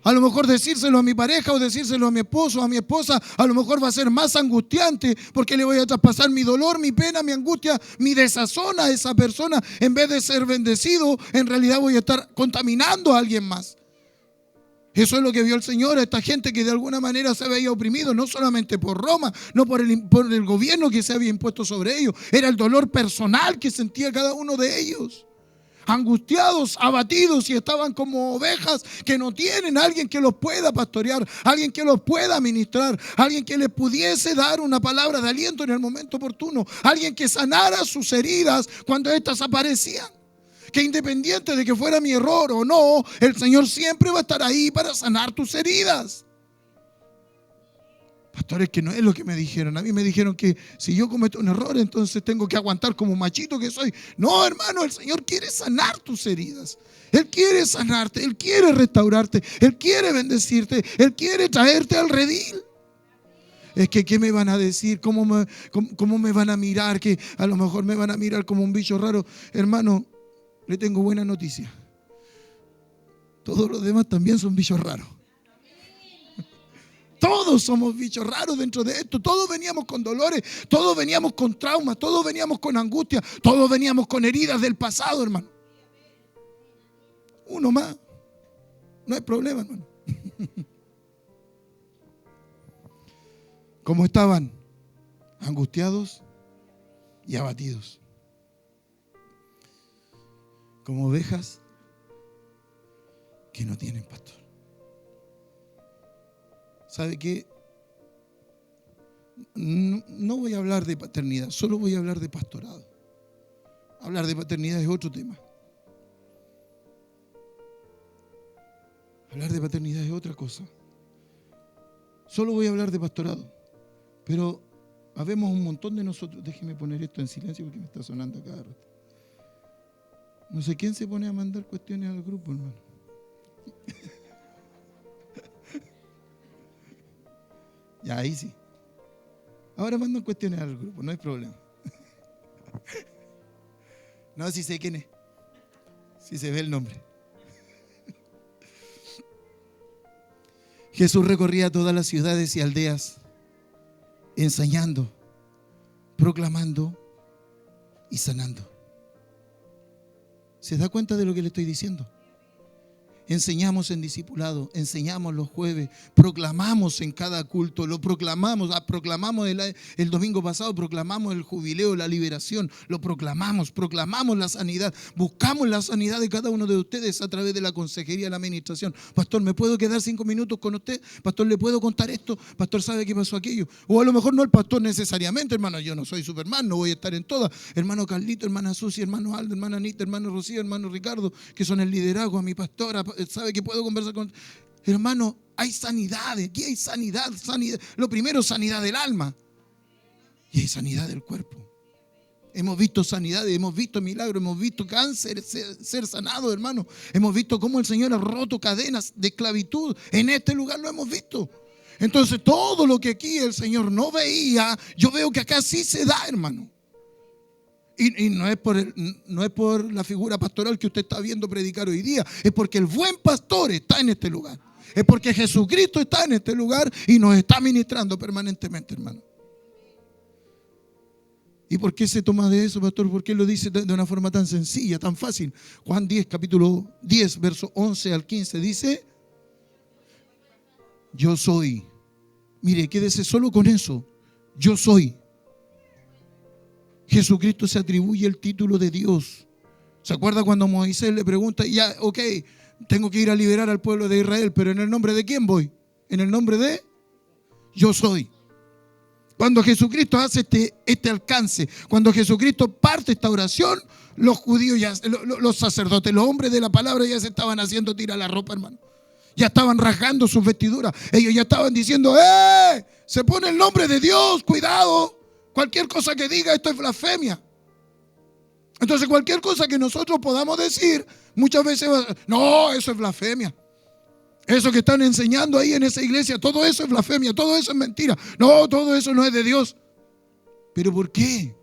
A lo mejor decírselo a mi pareja o decírselo a mi esposo o a mi esposa, a lo mejor va a ser más angustiante porque le voy a traspasar mi dolor, mi pena, mi angustia, mi desazón a esa persona. En vez de ser bendecido, en realidad voy a estar contaminando a alguien más. Eso es lo que vio el Señor a esta gente que de alguna manera se veía oprimido, no solamente por Roma, no por el gobierno que se había impuesto sobre ellos. Era el dolor personal que sentía cada uno de ellos. Angustiados, abatidos, y estaban como ovejas que no tienen a alguien que los pueda pastorear, alguien que los pueda ministrar, alguien que les pudiese dar una palabra de aliento en el momento oportuno, alguien que sanara sus heridas cuando éstas aparecían. Que independiente de que fuera mi error o no, el Señor siempre va a estar ahí para sanar tus heridas. Pastores, que no es lo que me dijeron. A mí me dijeron que si yo cometo un error, entonces tengo que aguantar como machito que soy. No, hermano, el Señor quiere sanar tus heridas. Él quiere sanarte, Él quiere restaurarte, Él quiere bendecirte, Él quiere traerte al redil. Es que ¿qué me van a decir? ¿Cómo me van a mirar? Que a lo mejor me van a mirar como un bicho raro. Hermano, le tengo buena noticia. Todos los demás también son bichos raros. Todos somos bichos raros dentro de esto. Todos veníamos con dolores, todos veníamos con traumas, todos veníamos con angustia, todos veníamos con heridas del pasado, hermano. Uno más. No hay problema, hermano. ¿Cómo estaban? Angustiados y abatidos. Como ovejas que no tienen pastor. ¿Sabe qué? No voy a hablar de paternidad, solo voy a hablar de pastorado. Hablar de paternidad es otro tema. Hablar de paternidad es otra cosa. Solo voy a hablar de pastorado. Pero habemos un montón de nosotros. Déjeme poner esto en silencio porque me está sonando cada rato. No sé quién se pone a mandar cuestiones al grupo, hermano. Ya, ahí sí. Ahora mandan cuestiones al grupo, no hay problema. No, si sé quién es. Si se ve el nombre. Jesús recorría todas las ciudades y aldeas, enseñando, proclamando y sanando. ¿Se da cuenta de lo que le estoy diciendo? Enseñamos en discipulado, enseñamos los jueves, proclamamos en cada culto, lo proclamamos el domingo pasado, proclamamos el jubileo, la liberación, lo proclamamos la sanidad, buscamos la sanidad de cada uno de ustedes a través de la consejería, la administración. Pastor, ¿me puedo quedar 5 minutos con usted? Pastor, ¿le puedo contar esto? Pastor, ¿sabe qué pasó aquello? O a lo mejor no el pastor necesariamente, hermano, yo no soy Superman, no voy a estar en todas. Hermano Carlito, hermana Susi, hermano Aldo, hermana Anita, hermano Rocío, hermano Ricardo, que son el liderazgo, a mi pastora, sabe que puedo conversar con... Hermano, hay sanidad, aquí hay sanidad. Lo primero, sanidad del alma. Y hay sanidad del cuerpo. Hemos visto sanidades, hemos visto milagros, hemos visto cáncer ser sanado, hermano. Hemos visto cómo el Señor ha roto cadenas de esclavitud. En este lugar lo hemos visto. Entonces todo lo que aquí el Señor no veía, yo veo que acá sí se da, hermano. Y no es por la figura pastoral que usted está viendo predicar hoy día. Es porque el buen pastor está en este lugar. Es porque Jesucristo está en este lugar y nos está ministrando permanentemente, hermano. ¿Y por qué se toma de eso, pastor? ¿Por qué lo dice de una forma tan sencilla, tan fácil? Juan 10, capítulo 10, verso 11 al 15 dice: yo soy. Mire, quédese solo con eso. Yo soy. Jesucristo se atribuye el título de Dios. ¿Se acuerda cuando Moisés le pregunta, ya, ok, tengo que ir a liberar al pueblo de Israel, pero en el nombre de quién voy? En el nombre de yo soy. Cuando Jesucristo hace este alcance, cuando Jesucristo parte esta oración, los judíos, los sacerdotes, los hombres de la palabra ya se estaban haciendo tirar la ropa, hermano. Ya estaban rasgando sus vestiduras. Ellos ya estaban diciendo, se pone el nombre de Dios, cuidado. Cualquier cosa que diga, esto es blasfemia. Entonces cualquier cosa que nosotros podamos decir, muchas veces, no, eso es blasfemia. Eso que están enseñando ahí en esa iglesia, todo eso es blasfemia, todo eso es mentira. No, todo eso no es de Dios. ¿Pero por qué?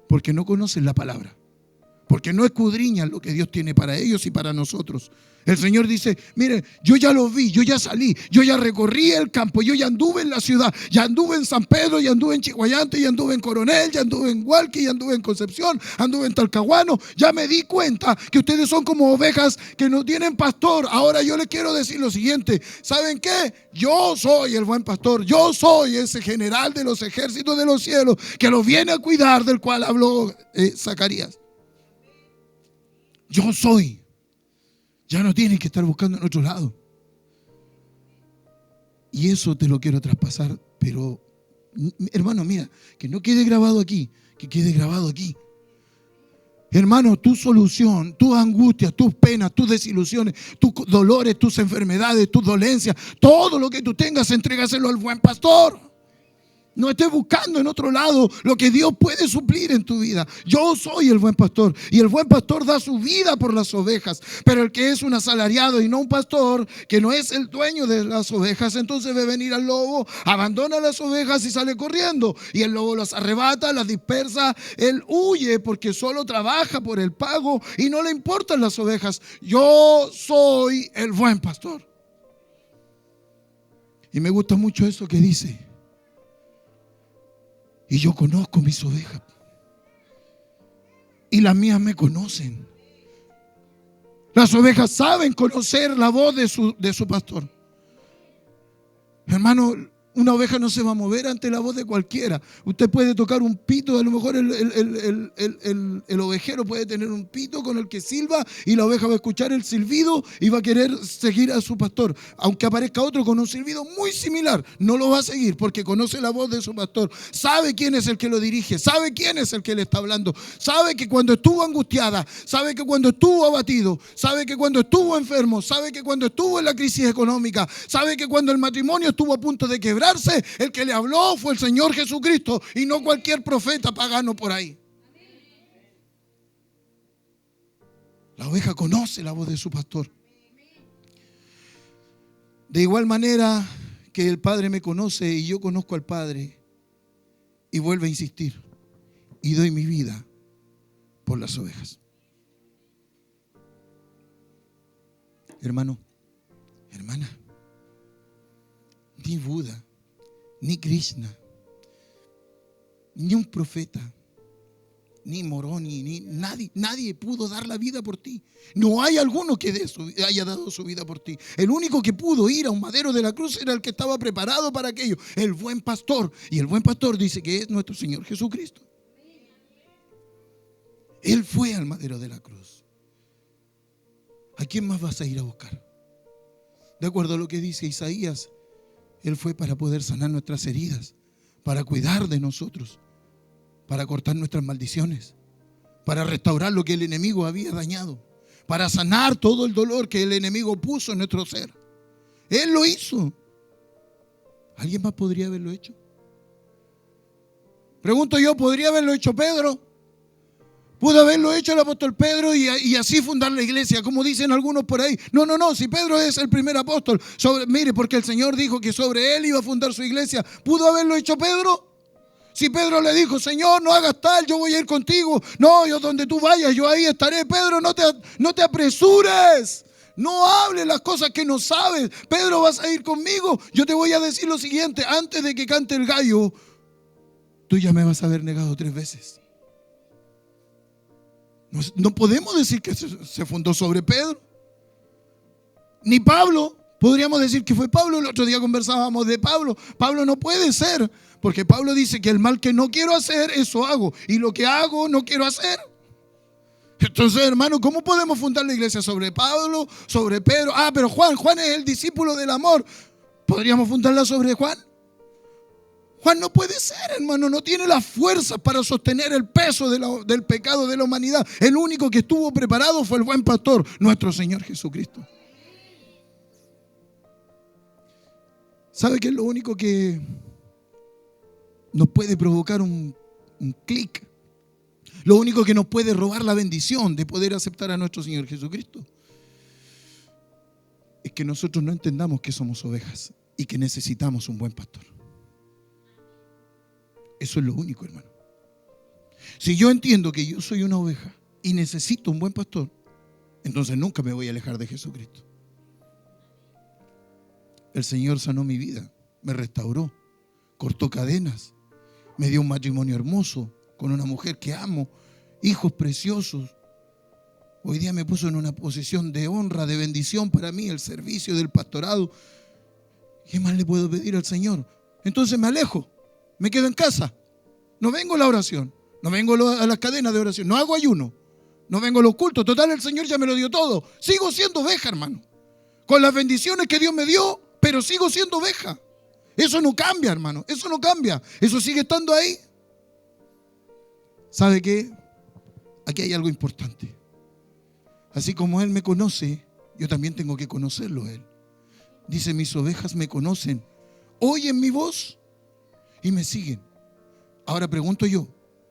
Porque no conocen la palabra. Porque no escudriñan lo que Dios tiene para ellos y para nosotros. El Señor dice, mire, yo ya lo vi, yo ya salí, yo ya recorrí el campo, yo ya anduve en la ciudad, ya anduve en San Pedro, ya anduve en Chihuayante, ya anduve en Coronel, ya anduve en Hualqui, ya anduve en Concepción, anduve en Talcahuano. Ya me di cuenta que ustedes son como ovejas que no tienen pastor. Ahora yo les quiero decir lo siguiente, ¿saben qué? Yo soy el buen pastor, yo soy ese general de los ejércitos de los cielos que los viene a cuidar, del cual habló Zacarías. Yo soy. Ya no tienes que estar buscando en otro lado. Y eso te lo quiero traspasar. Pero, hermano, mira, que no quede grabado aquí, que quede grabado aquí. Hermano, tu solución, tus angustias, tus penas, tus desilusiones, tus dolores, tus enfermedades, tus dolencias, todo lo que tú tengas, entrégaselo al buen pastor. No estés buscando en otro lado lo que Dios puede suplir en tu vida. Yo soy el buen pastor y el buen pastor da su vida por las ovejas. Pero el que es un asalariado y no un pastor, que no es el dueño de las ovejas, entonces ve venir al lobo, abandona las ovejas y sale corriendo. Y el lobo las arrebata, las dispersa. Él huye porque solo trabaja por el pago y no le importan las ovejas. Yo soy el buen pastor. Y me gusta mucho eso que dice. Y yo conozco mis ovejas. Y las mías me conocen. Las ovejas saben conocer la voz de su pastor. Hermano, una oveja no se va a mover ante la voz de cualquiera. Usted puede tocar un pito, a lo mejor el ovejero puede tener un pito con el que silba y la oveja va a escuchar el silbido y va a querer seguir a su pastor. Aunque aparezca otro con un silbido muy similar, no lo va a seguir porque conoce la voz de su pastor. Sabe quién es el que lo dirige, sabe quién es el que le está hablando. Sabe que cuando estuvo angustiada, sabe que cuando estuvo abatido, sabe que cuando estuvo enfermo, sabe que cuando estuvo en la crisis económica, sabe que cuando el matrimonio estuvo a punto de quebrar, el que le habló fue el Señor Jesucristo y no cualquier profeta pagano por ahí. La oveja conoce la voz de su pastor. De igual manera que el Padre me conoce y yo conozco al Padre, y vuelve a insistir, y doy mi vida por las ovejas. Hermano, hermana, ni Buda, ni Krishna, ni un profeta, ni Moroni, ni nadie pudo dar la vida por ti. No hay alguno que haya dado su vida por ti. El único que pudo ir a un madero de la cruz era el que estaba preparado para aquello, el buen pastor. Y el buen pastor dice que es nuestro Señor Jesucristo. Él fue al madero de la cruz. ¿A quién más vas a ir a buscar? De acuerdo a lo que dice Isaías, Él fue para poder sanar nuestras heridas, para cuidar de nosotros, para cortar nuestras maldiciones, para restaurar lo que el enemigo había dañado, para sanar todo el dolor que el enemigo puso en nuestro ser. Él lo hizo. ¿Alguien más podría haberlo hecho? Pregunto yo, ¿podría haberlo hecho Pedro? Pudo haberlo hecho el apóstol Pedro y así fundar la iglesia, como dicen algunos por ahí. No, si Pedro es el primer apóstol, mire, porque el Señor dijo que sobre él iba a fundar su iglesia. ¿Pudo haberlo hecho Pedro? Si Pedro le dijo, Señor, no hagas tal, yo voy a ir contigo. No, yo donde tú vayas, yo ahí estaré. Pedro, no te apresures. No hables las cosas que no sabes. Pedro, vas a ir conmigo. Yo te voy a decir lo siguiente, antes de que cante el gallo, tú ya me vas a haber negado 3 veces. No podemos decir que se fundó sobre Pedro. Ni Pablo. Podríamos decir que fue Pablo. El otro día conversábamos de Pablo. Pablo no puede ser, porque Pablo dice que el mal que no quiero hacer, eso hago. Y lo que hago, no quiero hacer. Entonces, hermano, ¿cómo podemos fundar la iglesia sobre Pablo, sobre Pedro? Pero Juan es el discípulo del amor. ¿Podríamos fundarla sobre Juan? Juan no puede ser, hermano, no tiene las fuerzas para sostener el peso del pecado de la humanidad. El único que estuvo preparado fue el buen pastor, nuestro Señor Jesucristo. ¿Sabe qué es lo único que nos puede provocar un clic? Lo único que nos puede robar la bendición de poder aceptar a nuestro Señor Jesucristo es que nosotros no entendamos que somos ovejas y que necesitamos un buen pastor. Eso es lo único, hermano. Si yo entiendo que yo soy una oveja y necesito un buen pastor, entonces nunca me voy a alejar de Jesucristo. El Señor sanó mi vida, me restauró, cortó cadenas, me dio un matrimonio hermoso con una mujer que amo, hijos preciosos. Hoy día me puso en una posición de honra, de bendición para mí, el servicio del pastorado. ¿Qué más le puedo pedir al Señor? Entonces me alejo. Me quedo en casa, no vengo a la oración, no vengo a las cadenas de oración, no hago ayuno, no vengo a los cultos. Total, el Señor ya me lo dio todo. Sigo siendo oveja, hermano, con las bendiciones que Dios me dio, pero sigo siendo oveja. Eso no cambia, hermano, eso no cambia, eso sigue estando ahí. ¿Sabe qué? Aquí hay algo importante. Así como Él me conoce, yo también tengo que conocerlo a Él. Dice, mis ovejas me conocen, oyen mi voz y me siguen. Ahora pregunto yo,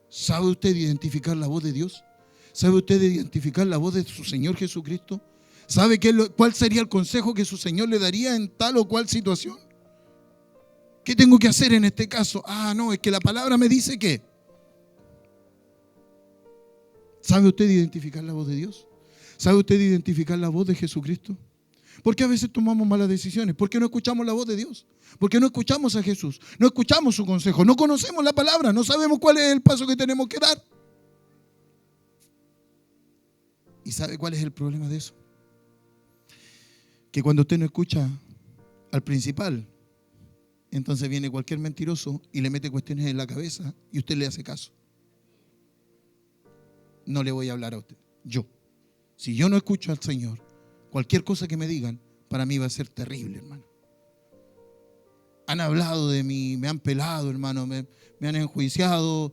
¿sabe usted identificar la voz de Dios? ¿Sabe usted identificar la voz de su Señor Jesucristo? ¿Sabe cuál sería el consejo que su Señor le daría en tal o cual situación? ¿Qué tengo que hacer en este caso? No, es que la palabra me dice que. ¿Sabe usted identificar la voz de Dios? ¿Sabe usted identificar la voz de Jesucristo? ¿Por qué a veces tomamos malas decisiones? ¿Por qué no escuchamos la voz de Dios? ¿Por qué no escuchamos a Jesús? No escuchamos su consejo, no conocemos la palabra, no sabemos cuál es el paso que tenemos que dar. ¿Y sabe cuál es el problema de eso? Que cuando usted no escucha al principal, entonces viene cualquier mentiroso y le mete cuestiones en la cabeza y usted le hace caso. No le voy a hablar a usted, yo. Si yo no escucho al Señor, cualquier cosa que me digan, para mí va a ser terrible, hermano. Han hablado de mí, me han pelado, hermano, me han enjuiciado,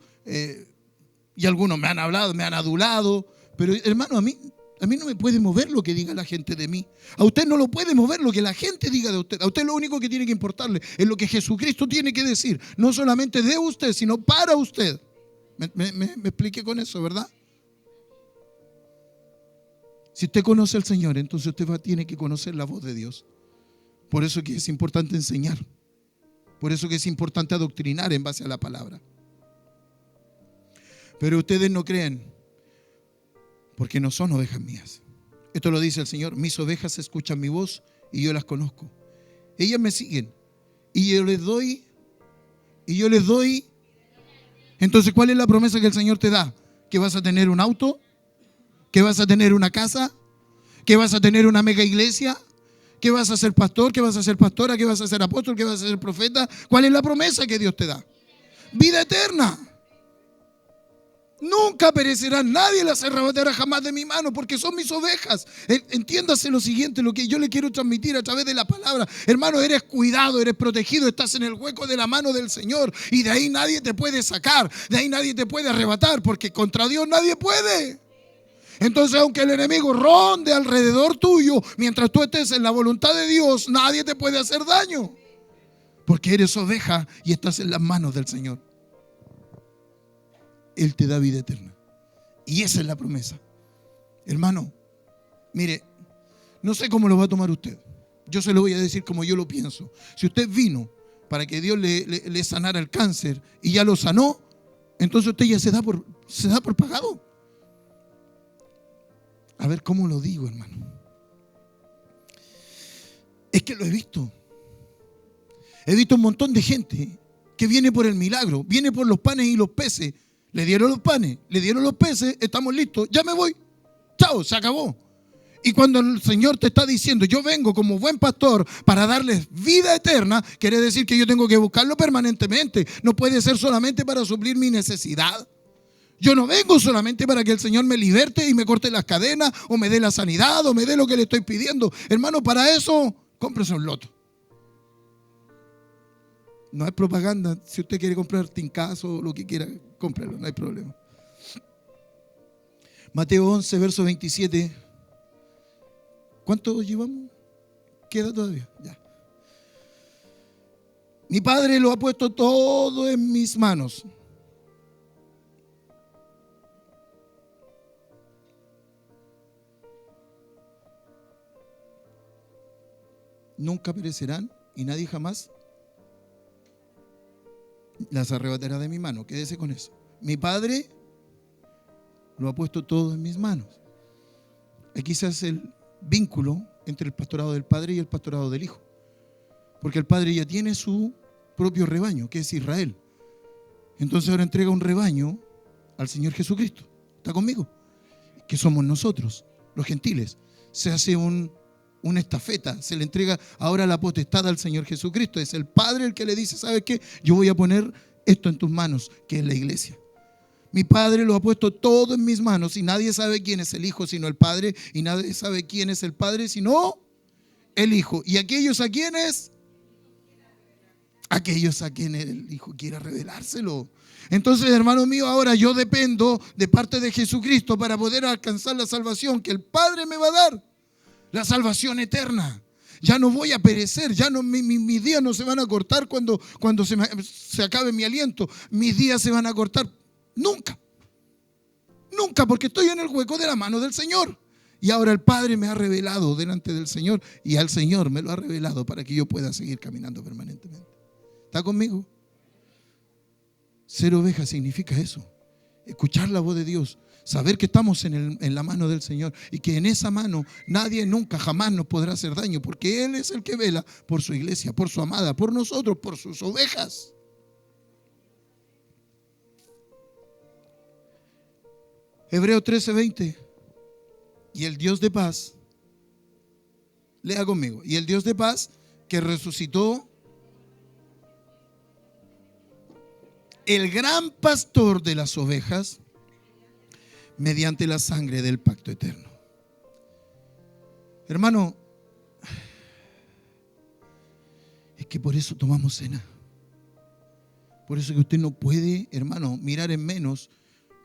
y algunos me han hablado, me han adulado, pero hermano, a mí no me puede mover lo que diga la gente de mí. A usted no lo puede mover lo que la gente diga de usted. A usted lo único que tiene que importarle es lo que Jesucristo tiene que decir, no solamente de usted, sino para usted. Me expliqué con eso, ¿verdad? Si usted conoce al Señor, entonces usted tiene que conocer la voz de Dios. Por eso que es importante enseñar. Por eso que es importante adoctrinar en base a la palabra. Pero ustedes no creen, porque no son ovejas mías. Esto lo dice el Señor. Mis ovejas escuchan mi voz y yo las conozco. Ellas me siguen y yo les doy. Entonces, ¿cuál es la promesa que el Señor te da? ¿Que vas a tener un auto? ¿Que vas a tener una casa? ¿Que vas a tener una mega iglesia? ¿Que vas a ser pastor? ¿Que vas a ser pastora? ¿Que vas a ser apóstol? ¿Que vas a ser profeta? ¿Cuál es la promesa que Dios te da? Vida eterna. Nunca perecerá nadie las arrebatará jamás de mi mano, porque son mis ovejas. Entiéndase lo siguiente, lo que yo le quiero transmitir a través de la palabra. Hermano, eres cuidado, eres protegido, estás en el hueco de la mano del Señor, y de ahí nadie te puede sacar, de ahí nadie te puede arrebatar, porque contra Dios nadie puede. Entonces, aunque el enemigo ronde alrededor tuyo, mientras tú estés en la voluntad de Dios, nadie te puede hacer daño, porque eres oveja y estás en las manos del Señor. Él te da vida eterna. Y esa es la promesa. Hermano, mire, no sé cómo lo va a tomar usted. Yo se lo voy a decir como yo lo pienso. Si usted vino para que Dios le sanara el cáncer y ya lo sanó, entonces usted ya se da por pagado. A ver, ¿cómo lo digo, hermano? Es que lo he visto. He visto un montón de gente que viene por el milagro, viene por los panes y los peces. Le dieron los panes, le dieron los peces, estamos listos, ya me voy. Chao, se acabó. Y cuando el Señor te está diciendo, yo vengo como buen pastor para darles vida eterna, quiere decir que yo tengo que buscarlo permanentemente. No puede ser solamente para suplir mi necesidad. Yo no vengo solamente para que el Señor me liberte y me corte las cadenas o me dé la sanidad o me dé lo que le estoy pidiendo. Hermano, para eso, cómprese un loto. No es propaganda. Si usted quiere comprar tincazo o lo que quiera, cómprelo, no hay problema. Mateo 11, verso 27. ¿Cuánto llevamos? ¿Queda todavía? Ya. Mi Padre lo ha puesto todo en mis manos. Nunca perecerán y nadie jamás las arrebatará de mi mano. Quédese con eso. Mi Padre lo ha puesto todo en mis manos. Aquí se hace el vínculo entre el pastorado del Padre y el pastorado del Hijo. Porque el Padre ya tiene su propio rebaño, que es Israel. Entonces ahora entrega un rebaño al Señor Jesucristo. ¿Está conmigo? Que somos nosotros, los gentiles. Se hace una estafeta, se le entrega ahora la potestad al Señor Jesucristo. Es el Padre el que le dice, ¿sabes qué? Yo voy a poner esto en tus manos, que es la iglesia. Mi Padre lo ha puesto todo en mis manos y nadie sabe quién es el Hijo sino el Padre y nadie sabe quién es el Padre sino el Hijo. ¿Y aquellos a quienes? Aquellos a quienes el Hijo quiera revelárselo. Entonces, hermano mío, ahora yo dependo de parte de Jesucristo para poder alcanzar la salvación que el Padre me va a dar. La salvación eterna. Ya no voy a perecer, ya no, mis días no se van a cortar cuando se acabe mi aliento. Mis días se van a cortar nunca. Nunca, porque estoy en el hueco de la mano del Señor. Y ahora el Padre me ha revelado delante del Señor y al Señor me lo ha revelado para que yo pueda seguir caminando permanentemente. ¿Está conmigo? Ser oveja significa eso. Escuchar la voz de Dios. Saber que estamos en la mano del Señor y que en esa mano nadie nunca jamás nos podrá hacer daño porque Él es el que vela por su iglesia, por su amada, por nosotros, por sus ovejas. Hebreos 13:20. Y el Dios de paz, lea conmigo, y el Dios de paz que resucitó el gran pastor de las ovejas mediante la sangre del pacto eterno. Hermano, es que por eso tomamos cena. Por eso que usted no puede, hermano, mirar en menos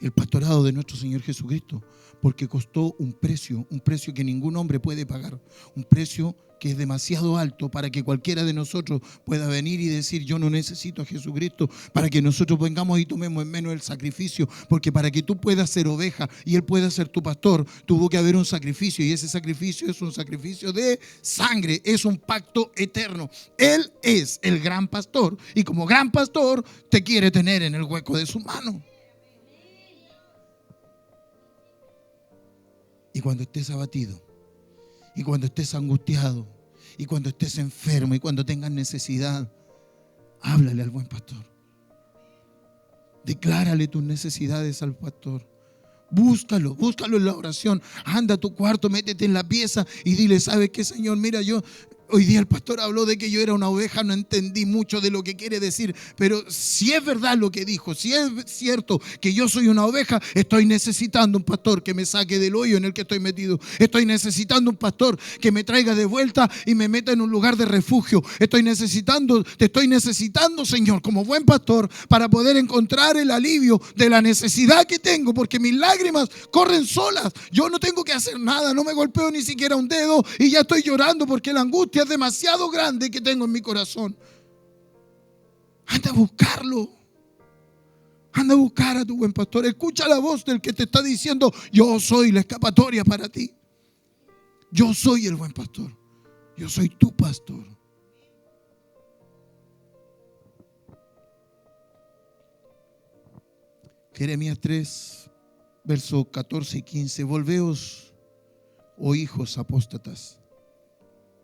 el pastorado de nuestro Señor Jesucristo, porque costó un precio que ningún hombre puede pagar, un precio que es demasiado alto para que cualquiera de nosotros pueda venir y decir yo no necesito a Jesucristo, para que nosotros vengamos y tomemos en menos el sacrificio, porque para que tú puedas ser oveja y Él pueda ser tu pastor, tuvo que haber un sacrificio y ese sacrificio es un sacrificio de sangre, es un pacto eterno. Él es el gran pastor y como gran pastor te quiere tener en el hueco de su mano. Y cuando estés abatido, y cuando estés angustiado, y cuando estés enfermo, y cuando tengas necesidad, háblale al buen pastor. Declárale tus necesidades al pastor. Búscalo en la oración. Anda a tu cuarto, métete en la pieza y dile, ¿sabes qué, Señor? Mira, hoy día el pastor habló de que yo era una oveja, no entendí mucho de lo que quiere decir, pero si es verdad lo que dijo, si es cierto que yo soy una oveja, estoy necesitando un pastor que me saque del hoyo en el que estoy metido. Estoy necesitando un pastor que me traiga de vuelta y me meta en un lugar de refugio. Te estoy necesitando, Señor, como buen pastor, para poder encontrar el alivio de la necesidad que tengo, porque mis lágrimas corren solas. Yo no tengo que hacer nada, no me golpeo ni siquiera un dedo y ya estoy llorando porque la angustia es demasiado grande que tengo en mi corazón. Anda a buscarlo. Anda a buscar a tu buen pastor. Escucha la voz del que te está diciendo: yo soy la escapatoria para ti. Yo soy el buen pastor. Yo soy tu pastor. Jeremías 3, versos 14 y 15. Volveos, oh hijos apóstatas,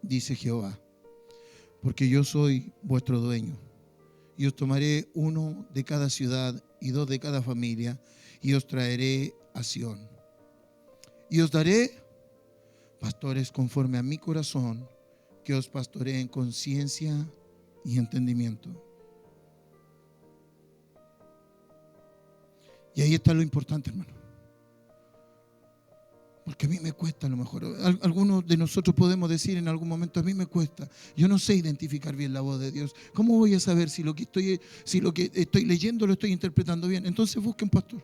dice Jehová, porque yo soy vuestro dueño. Y os tomaré uno de cada ciudad y dos de cada familia, y os traeré a Sión. Y os daré pastores conforme a mi corazón, que os pastoreen en conciencia y entendimiento. Y ahí está lo importante, hermano. Porque a mí me cuesta, a lo mejor. Algunos de nosotros podemos decir en algún momento: a mí me cuesta. Yo no sé identificar bien la voz de Dios. ¿Cómo voy a saber si lo que estoy leyendo lo estoy interpretando bien? Entonces busque un pastor.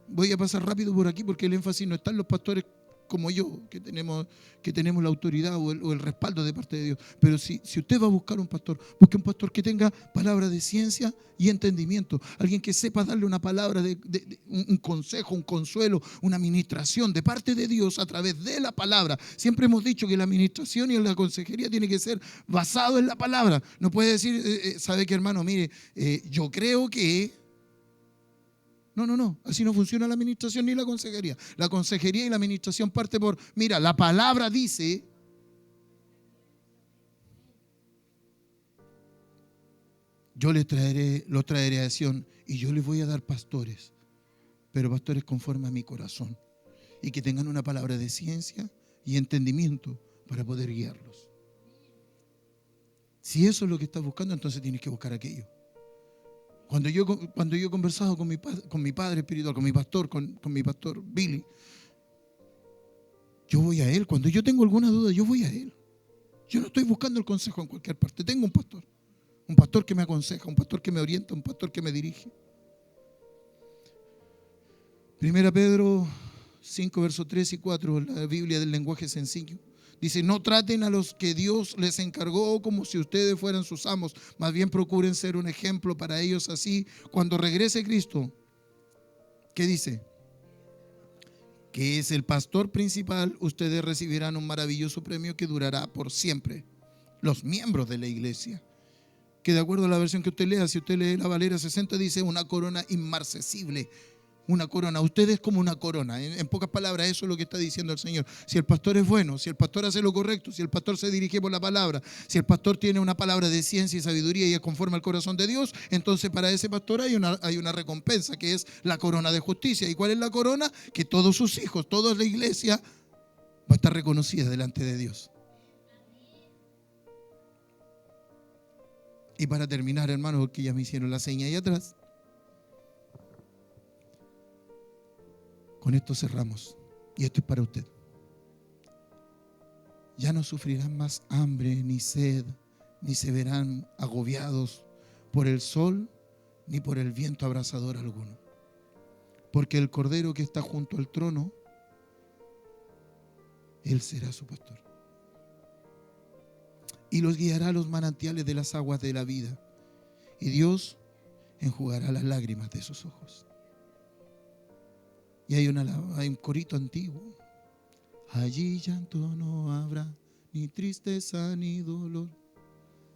Voy a pasar rápido por aquí porque el énfasis no está en los pastores como yo, que tenemos la autoridad o el respaldo de parte de Dios. Pero si usted va a buscar un pastor, busque un pastor que tenga palabra de ciencia y entendimiento. Alguien que sepa darle una palabra, un consejo, un consuelo, una administración de parte de Dios a través de la palabra. Siempre hemos dicho que la administración y la consejería tiene que ser basado en la palabra. No puede decir: ¿sabe qué, hermano? Mire, yo creo que... No, así no funciona la administración ni la consejería. La consejería y la administración parte por: mira, la palabra dice. Yo lo traeré a Sión, y yo les voy a dar pastores, pero pastores conforme a mi corazón, y que tengan una palabra de ciencia y entendimiento para poder guiarlos. Si eso es lo que estás buscando, entonces tienes que buscar aquello. Cuando yo he conversado con mi padre espiritual, con mi pastor Billy, yo voy a él. Cuando yo tengo alguna duda, yo voy a él. Yo no estoy buscando el consejo en cualquier parte. Tengo un pastor que me aconseja, un pastor que me orienta, un pastor que me dirige. 1 Pedro 5, versos 3 y 4, la Biblia del lenguaje sencillo. Dice: no traten a los que Dios les encargó como si ustedes fueran sus amos, más bien procuren ser un ejemplo para ellos. Así, cuando regrese Cristo, ¿qué dice? Que es el pastor principal, ustedes recibirán un maravilloso premio que durará por siempre. Los miembros de la iglesia, que de acuerdo a la versión que usted lea, si usted lee la Valera 60, dice una corona inmarcesible. Una corona, usted es como una corona. En pocas palabras, eso es lo que está diciendo el Señor. Si el pastor es bueno, si el pastor hace lo correcto, si el pastor se dirige por la palabra, si el pastor tiene una palabra de ciencia y sabiduría y es conforme al corazón de Dios, entonces para ese pastor hay una recompensa, que es la corona de justicia. ¿Y cuál es la corona? Que todos sus hijos, toda la iglesia va a estar reconocida delante de Dios. Y para terminar, hermanos, porque ya me hicieron la seña ahí atrás, con esto cerramos, y esto es para usted. Ya no sufrirán más hambre ni sed, ni se verán agobiados por el sol ni por el viento abrasador alguno, porque el Cordero que está junto al trono, Él será su pastor, y los guiará a los manantiales de las aguas de la vida, y Dios enjugará las lágrimas de sus ojos. Y hay un corito antiguo: allí llanto no habrá, ni tristeza ni dolor.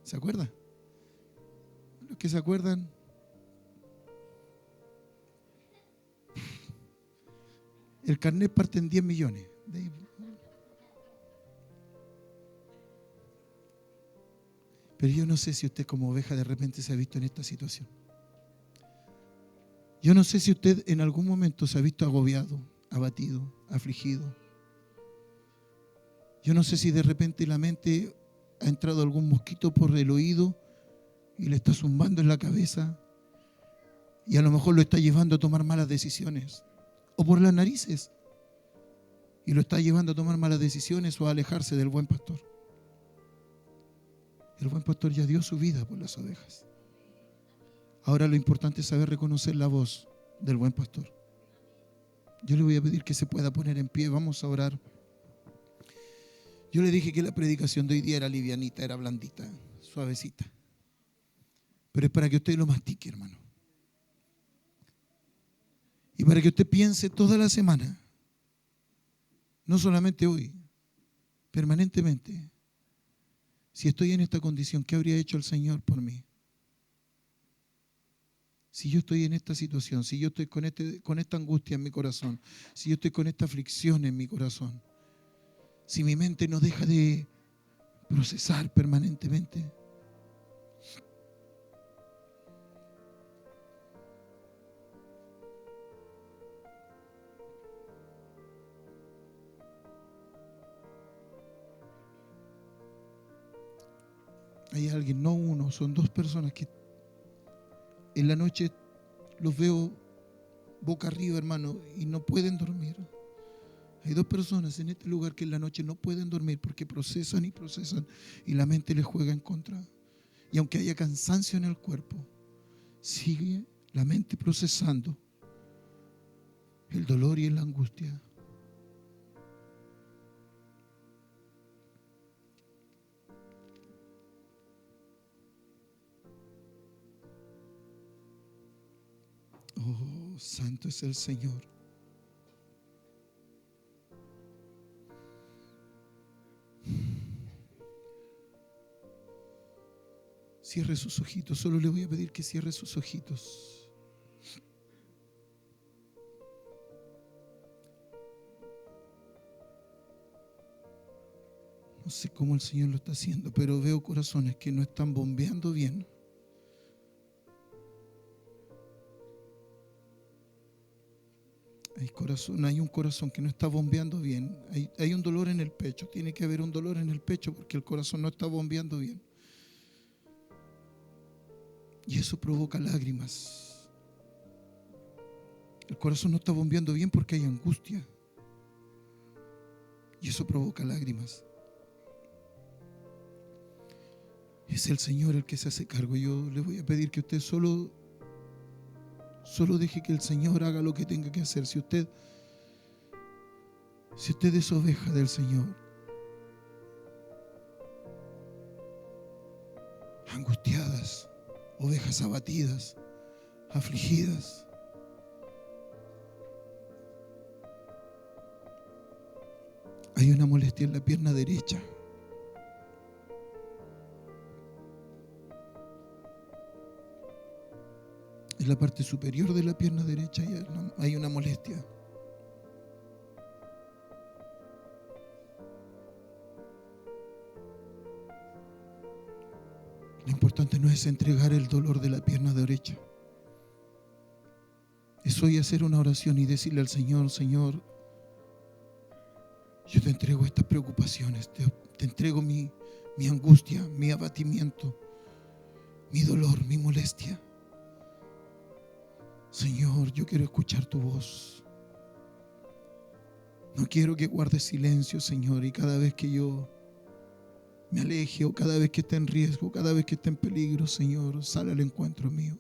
¿Se acuerda? Los que se acuerdan. El carnet parte en 10 millones. Pero yo no sé si usted como oveja de repente se ha visto en esta situación. Yo no sé si usted en algún momento se ha visto agobiado, abatido, afligido. Yo no sé si de repente la mente ha entrado algún mosquito por el oído y le está zumbando en la cabeza, y a lo mejor lo está llevando a tomar malas decisiones, o por las narices, y lo está llevando a tomar malas decisiones o a alejarse del buen pastor. El buen pastor ya dio su vida por las ovejas. Ahora lo importante es saber reconocer la voz del buen pastor. Yo le voy a pedir que se pueda poner en pie. Vamos a orar. Yo le dije que la predicación de hoy día era livianita, era blandita, suavecita. Pero es para que usted lo mastique, hermano. Y para que usted piense toda la semana, no solamente hoy, permanentemente, si estoy en esta condición, ¿qué habría hecho el Señor por mí? Si yo estoy en esta situación, si yo estoy con esta angustia en mi corazón, si yo estoy con esta aflicción en mi corazón, si mi mente no deja de procesar permanentemente. Hay alguien, no uno, son dos personas que en la noche los veo boca arriba, hermano, y no pueden dormir. Hay dos personas en este lugar que en la noche no pueden dormir porque procesan y procesan y la mente les juega en contra. Y aunque haya cansancio en el cuerpo, sigue la mente procesando el dolor y la angustia. Oh, santo es el Señor. Cierre sus ojitos, solo le voy a pedir que cierre sus ojitos. No sé cómo el Señor lo está haciendo, pero veo corazones que no están bombeando bien. Hay un corazón que no está bombeando bien. Hay un dolor en el pecho. Tiene que haber un dolor en el pecho porque el corazón no está bombeando bien. Y eso provoca lágrimas. El corazón no está bombeando bien porque hay angustia. Y eso provoca lágrimas. Es el Señor el que se hace cargo. Yo le voy a pedir que usted solo deje que el Señor haga lo que tenga que hacer. Si usted es oveja del Señor, angustiadas, ovejas abatidas, afligidas, hay una molestia en la pierna derecha. En la parte superior de la pierna derecha hay una molestia. Lo importante no es entregar el dolor de la pierna derecha. Es hoy hacer una oración y decirle al Señor: Señor, yo te entrego estas preocupaciones, te entrego mi angustia, mi abatimiento, mi dolor, mi molestia. Señor, yo quiero escuchar tu voz. No quiero que guardes silencio, Señor, y cada vez que yo me aleje o cada vez que esté en riesgo, cada vez que esté en peligro, Señor, sale al encuentro mío.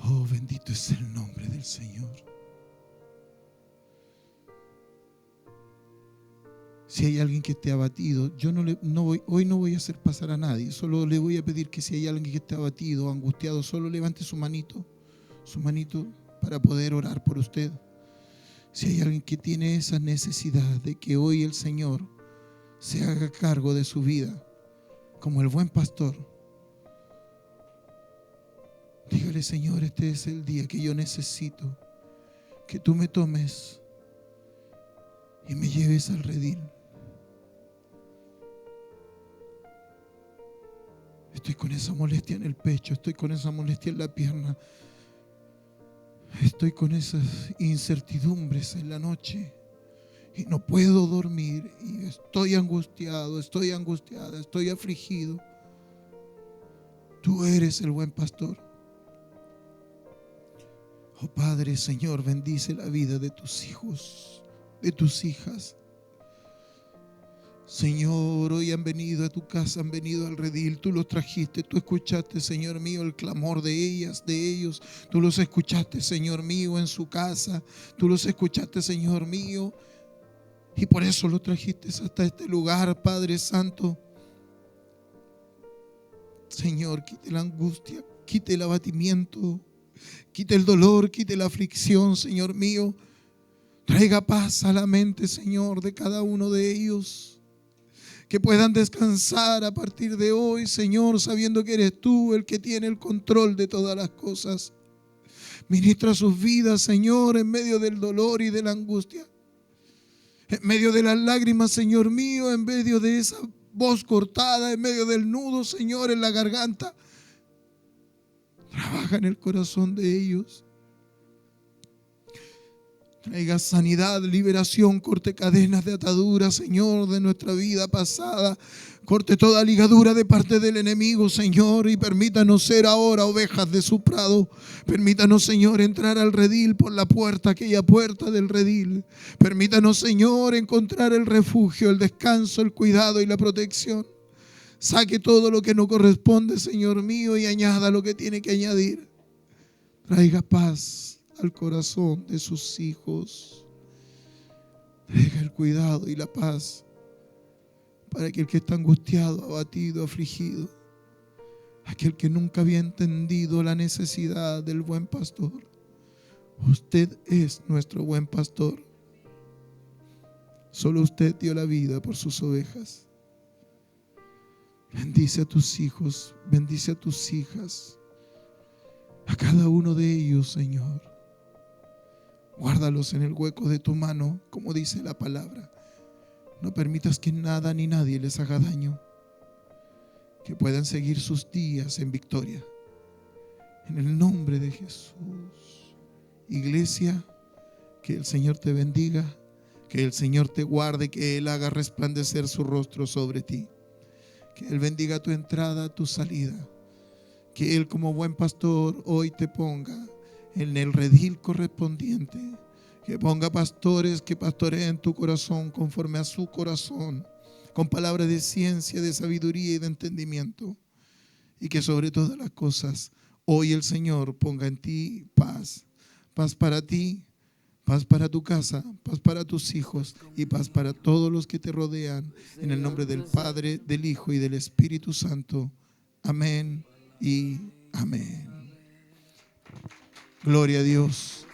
Oh, bendito es el nombre del Señor. Si hay alguien que esté abatido, hoy no voy a hacer pasar a nadie, solo le voy a pedir que si hay alguien que esté abatido, angustiado, solo levante su manito para poder orar por usted. Si hay alguien que tiene esa necesidad de que hoy el Señor se haga cargo de su vida, como el buen pastor, dígale: Señor, este es el día que yo necesito que tú me tomes y me lleves al redil. Estoy con esa molestia en el pecho, estoy con esa molestia en la pierna, estoy con esas incertidumbres en la noche y no puedo dormir y estoy angustiado, estoy angustiada, estoy afligido. Tú eres el buen pastor. Oh Padre, Señor, bendice la vida de tus hijos, de tus hijas. Señor, hoy han venido a tu casa, han venido al redil, tú los trajiste, tú escuchaste, Señor mío, el clamor de ellas, de ellos, tú los escuchaste, Señor mío, en su casa, tú los escuchaste, Señor mío, y por eso los trajiste hasta este lugar, Padre Santo. Señor, quite la angustia, quite el abatimiento, quite el dolor, quite la aflicción, Señor mío. Traiga paz a la mente, Señor, de cada uno de ellos. Que puedan descansar a partir de hoy, Señor, sabiendo que eres tú el que tiene el control de todas las cosas. Ministra sus vidas, Señor, en medio del dolor y de la angustia. En medio de las lágrimas, Señor mío, en medio de esa voz cortada, en medio del nudo, Señor, en la garganta. Trabaja en el corazón de ellos. Traiga sanidad, liberación, corte cadenas de ataduras, Señor, de nuestra vida pasada. Corte toda ligadura de parte del enemigo, Señor, y permítanos ser ahora ovejas de su prado. Permítanos, Señor, entrar al redil por la puerta, aquella puerta del redil. Permítanos, Señor, encontrar el refugio, el descanso, el cuidado y la protección. Saque todo lo que no corresponde, Señor mío, y añada lo que tiene que añadir. Traiga paz al corazón de sus hijos. Traiga el cuidado y la paz para aquel que está angustiado, abatido, afligido, aquel que nunca había entendido la necesidad del buen pastor. Usted es nuestro buen pastor. Solo usted dio la vida por sus ovejas. Bendice a tus hijos, bendice a tus hijas, a cada uno de ellos, Señor. Guárdalos en el hueco de tu mano, como dice la palabra. No permitas que nada ni nadie les haga daño. Que puedan seguir sus días en victoria. En el nombre de Jesús. Iglesia, que el Señor te bendiga, que el Señor te guarde, que Él haga resplandecer su rostro sobre ti. Que Él bendiga tu entrada, tu salida. Que Él, como buen pastor, hoy te ponga en el redil correspondiente. Que ponga pastores que pastoreen tu corazón conforme a su corazón, con palabras de ciencia, de sabiduría y de entendimiento. Y que sobre todas las cosas, hoy el Señor ponga en ti paz. Paz para ti, paz para tu casa, paz para tus hijos y paz para todos los que te rodean. En el nombre del Padre, del Hijo y del Espíritu Santo. Amén y amén. Gloria a Dios.